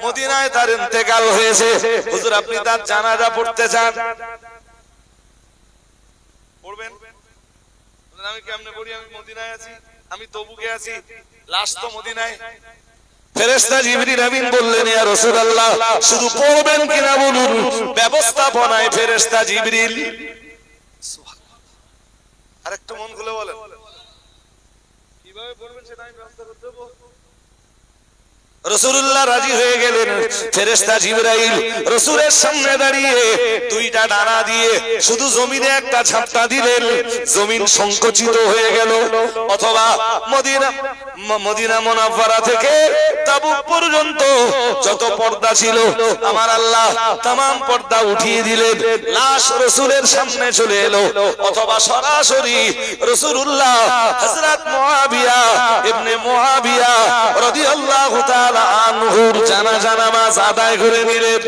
মদিনায় তার ইন্তেকাল হয়েছে। হুজুর, আপনি তার জানাজা পড়তে চান? পড়বেন? আমি কেমনে পড়ি? আমি মদিনায় আছি, আমি তবুকে আছি, লাশ তো মদিনায়। ফেরেশতা জিবরিল আমিন বললেন, ইয়া রাসূলুল্লাহ, শুধু পড়বেন কিনা বলুন। ব্যবস্থাপনায় ফেরেশতা জিবরিল। সুবহানাল্লাহ। আরেকটু মন খুলে বলেন, কিভাবে পড়বেন সেটা আমি ব্যবস্থা করে দেব। রাসূলুল্লাহ রাজি হয়ে গেলেন। ফেরেশতা জিবরাইল রাসূলের সামনে দাঁড়িয়ে দুইটা ডানা দিয়ে শুধু জমিনে একটা ঝাপটা দিলেন, জমিন সংকুচিত হয়ে গেল। অথবা মদিনা মুনাওয়ারা থেকে তাবুক পর্যন্ত যত পর্দা ছিল আমার আল্লাহ तमाम পর্দা উঠিয়ে দিলেন। লাশ রাসূলের সামনে চলে এলো। অথবা সরাসরি রাসূলুল্লাহ হযরত মুআবিয়া ইবনে মুআবিয়া রাদিয়াল্লাহু তাআলা আনহুর জানাজা নামাজ আদায় করে নিলেন।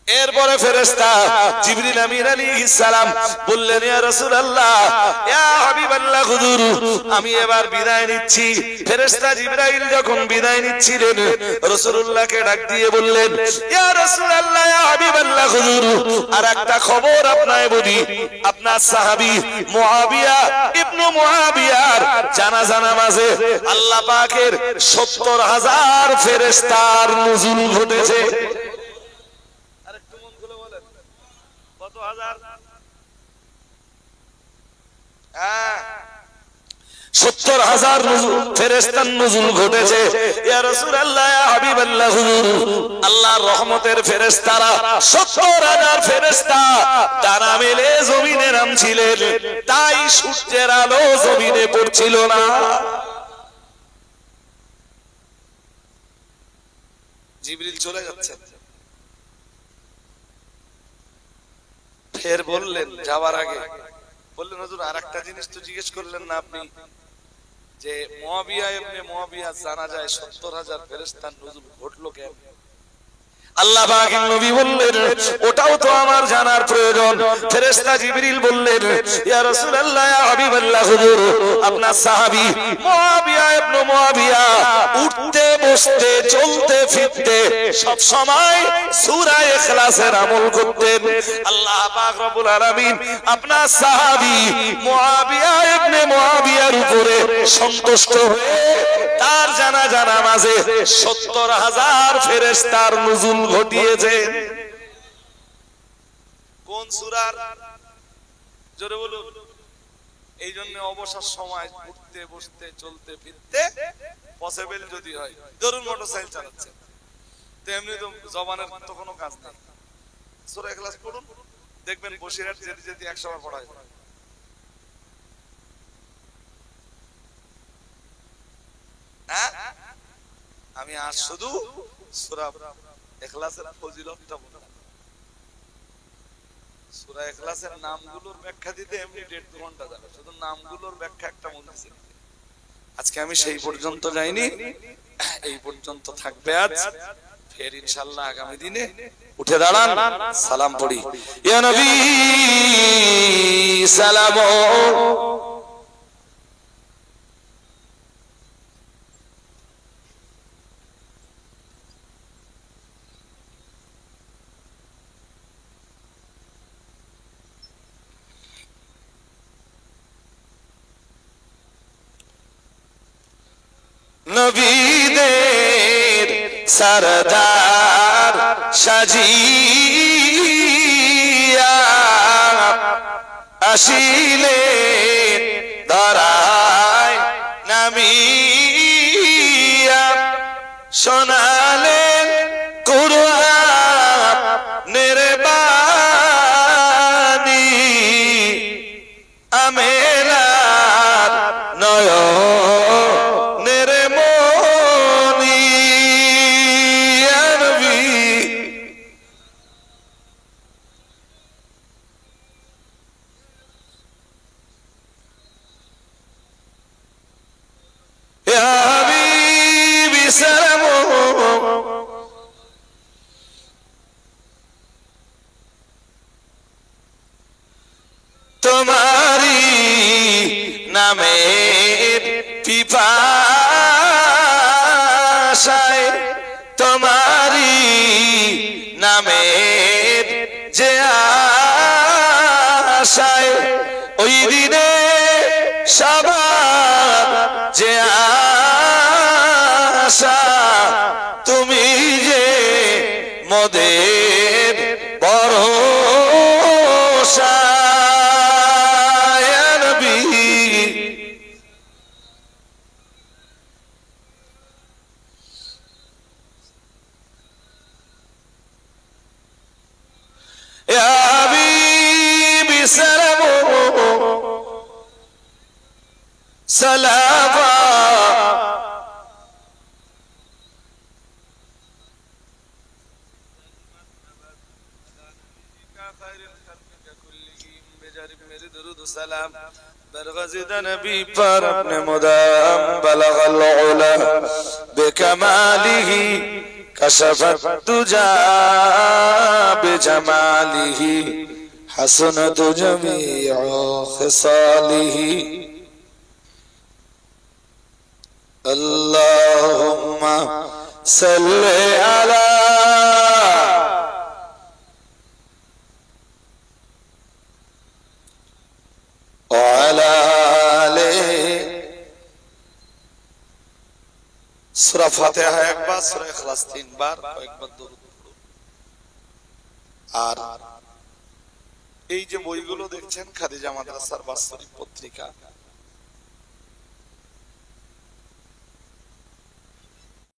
এরপরে ফেরেশতা জিবরিল আমিন আলাইহিস সালাম বললেন, ইয়া রাসূলুল্লাহ, ইয়া হাবিবাল্লাহ, হুজুর, আমি এবার বিদায় নিচ্ছি। ফেরেশতা জিবরাইল যখন বিদায় নিচ্ছিলেন, রাসূলুল্লাহকে ডাক দিয়ে বললেন, ইয়া রাসূলুল্লাহ, ইয়া হাবিবাল্লাহ, হুজুর, আর একটা খবর আপনাকে বলি। আপনার সাহাবী মুআবিয়া ইবনে মুআবিয়ার জানাজা নামাজে আল্লাহ পাকের ৭০,০০০ ফেরেশতার নুজুল ঘটেছে। ৭০,০০০ ফেরেশতার নুজুল ঘটেছে। ইয়া রাসূলুল্লাহ, ইয়া হাবিবাল্লাহ, হুজুর, আল্লাহর রহমতের ফেরেশতারা ৭০,০০০ ফেরেশতা ডানা মেলে জমিনে নামছিলেন। তাই সূর্যের আলো জমিনে পড়ছিল না। জিবরিল চলে যাচ্ছেন। ফের বললেন, যাওয়ার আগে বললেন, হুজুর, আরেকটা জিনিস তো জিজ্ঞেস করলেন না আপনি, যে মুআবিয়া ইবনে মুআবিয়া জানাজায় ৭০,০০০ ফেরেশতার নুজুল ঘটলো কেন? আল্লাহ পাকের নবী বললেন, ওটাও তো আমার জানার প্রয়োজন। ফেরেশতা জিবরিল বললেন, ইয়া রাসূলুল্লাহ, ইয়া হাবিবাল্লাহ, হুজুর, আপনার সাহাবী মুআবিয়া ইবনে মুআবিয়া উঠতে বসতে চলতে ফিরতে সব সময় সূরা ইখলাসের আমল করতেন। আল্লাহ পাক রব্বুল আলামিন আপনার সাহাবী মুআবিয়া ইবনে মুআবিয়ার উপরে সন্তুষ্ট হয়ে তার জানাজা নামাজে ৭০,০০০ ফেরেশতার নুজুল ঘটিয়েছে। কোন সূরার? জোরে বলুন। এই জন্য অবসর সময় উঠতে বসতে চলতে ফিরতে পসিবল যদি হয়, ধরুন মোটরসাইকেল চালাচ্ছেন, তেমনি তো জবানের তো কোনো কাজ নেই, সূরা ইখলাস পড়ুন, দেখবেন বসিরহাট যেতে যেতে ১০০ বার পড়া হয়। আমি আজ শুধু সূরা ইখলাসের ফজিলতটা বললাম। সূরা ইখলাসের নামগুলোর ব্যাখ্যা দিতে এমনি 1.5 ঘন্টা যাবে, শুধু নামগুলোর ব্যাখ্যা একটা মজলিসে। আজকে আমি সেই পর্যন্ত যাইনি, এই পর্যন্ত থাকবে আজ। ফের ইনশাআল্লাহ আগামী দিনে উঠে দাঁড়ান, সালাম পড়ি। ইয়া নবী সালাম। নবীদের সরদার সাজিয়া আসিলেন ধরায় নামিয়া, শোনালেন কুরআনের বাণী, আমেনার নয়নের মনি। ইয়া নবী ইয়া হাবিবি সালাম। তোমারি নামের পিপাসায়, তোমারি নামের যে আশায়, ওই দিনে সবার যে আশা, তুমি যে মোদের ভরসা। ইয়া নবী ইয়া হাবিবি সালাম সালাম। برغزد نبی پر اپنے مدام بلغ العلا بکماله کشفت دجا بجماله حسنت جميع خصاله اللهم صل على সূরা ফাতিহা একবার, সূরা ইখলাস 3 বার, কয়েকবার দরুদ পড়ুন। আর এই যে বইগুলো দেখছেন খাদিজা মাদ্রাসার বাৎসরিক পত্রিকা,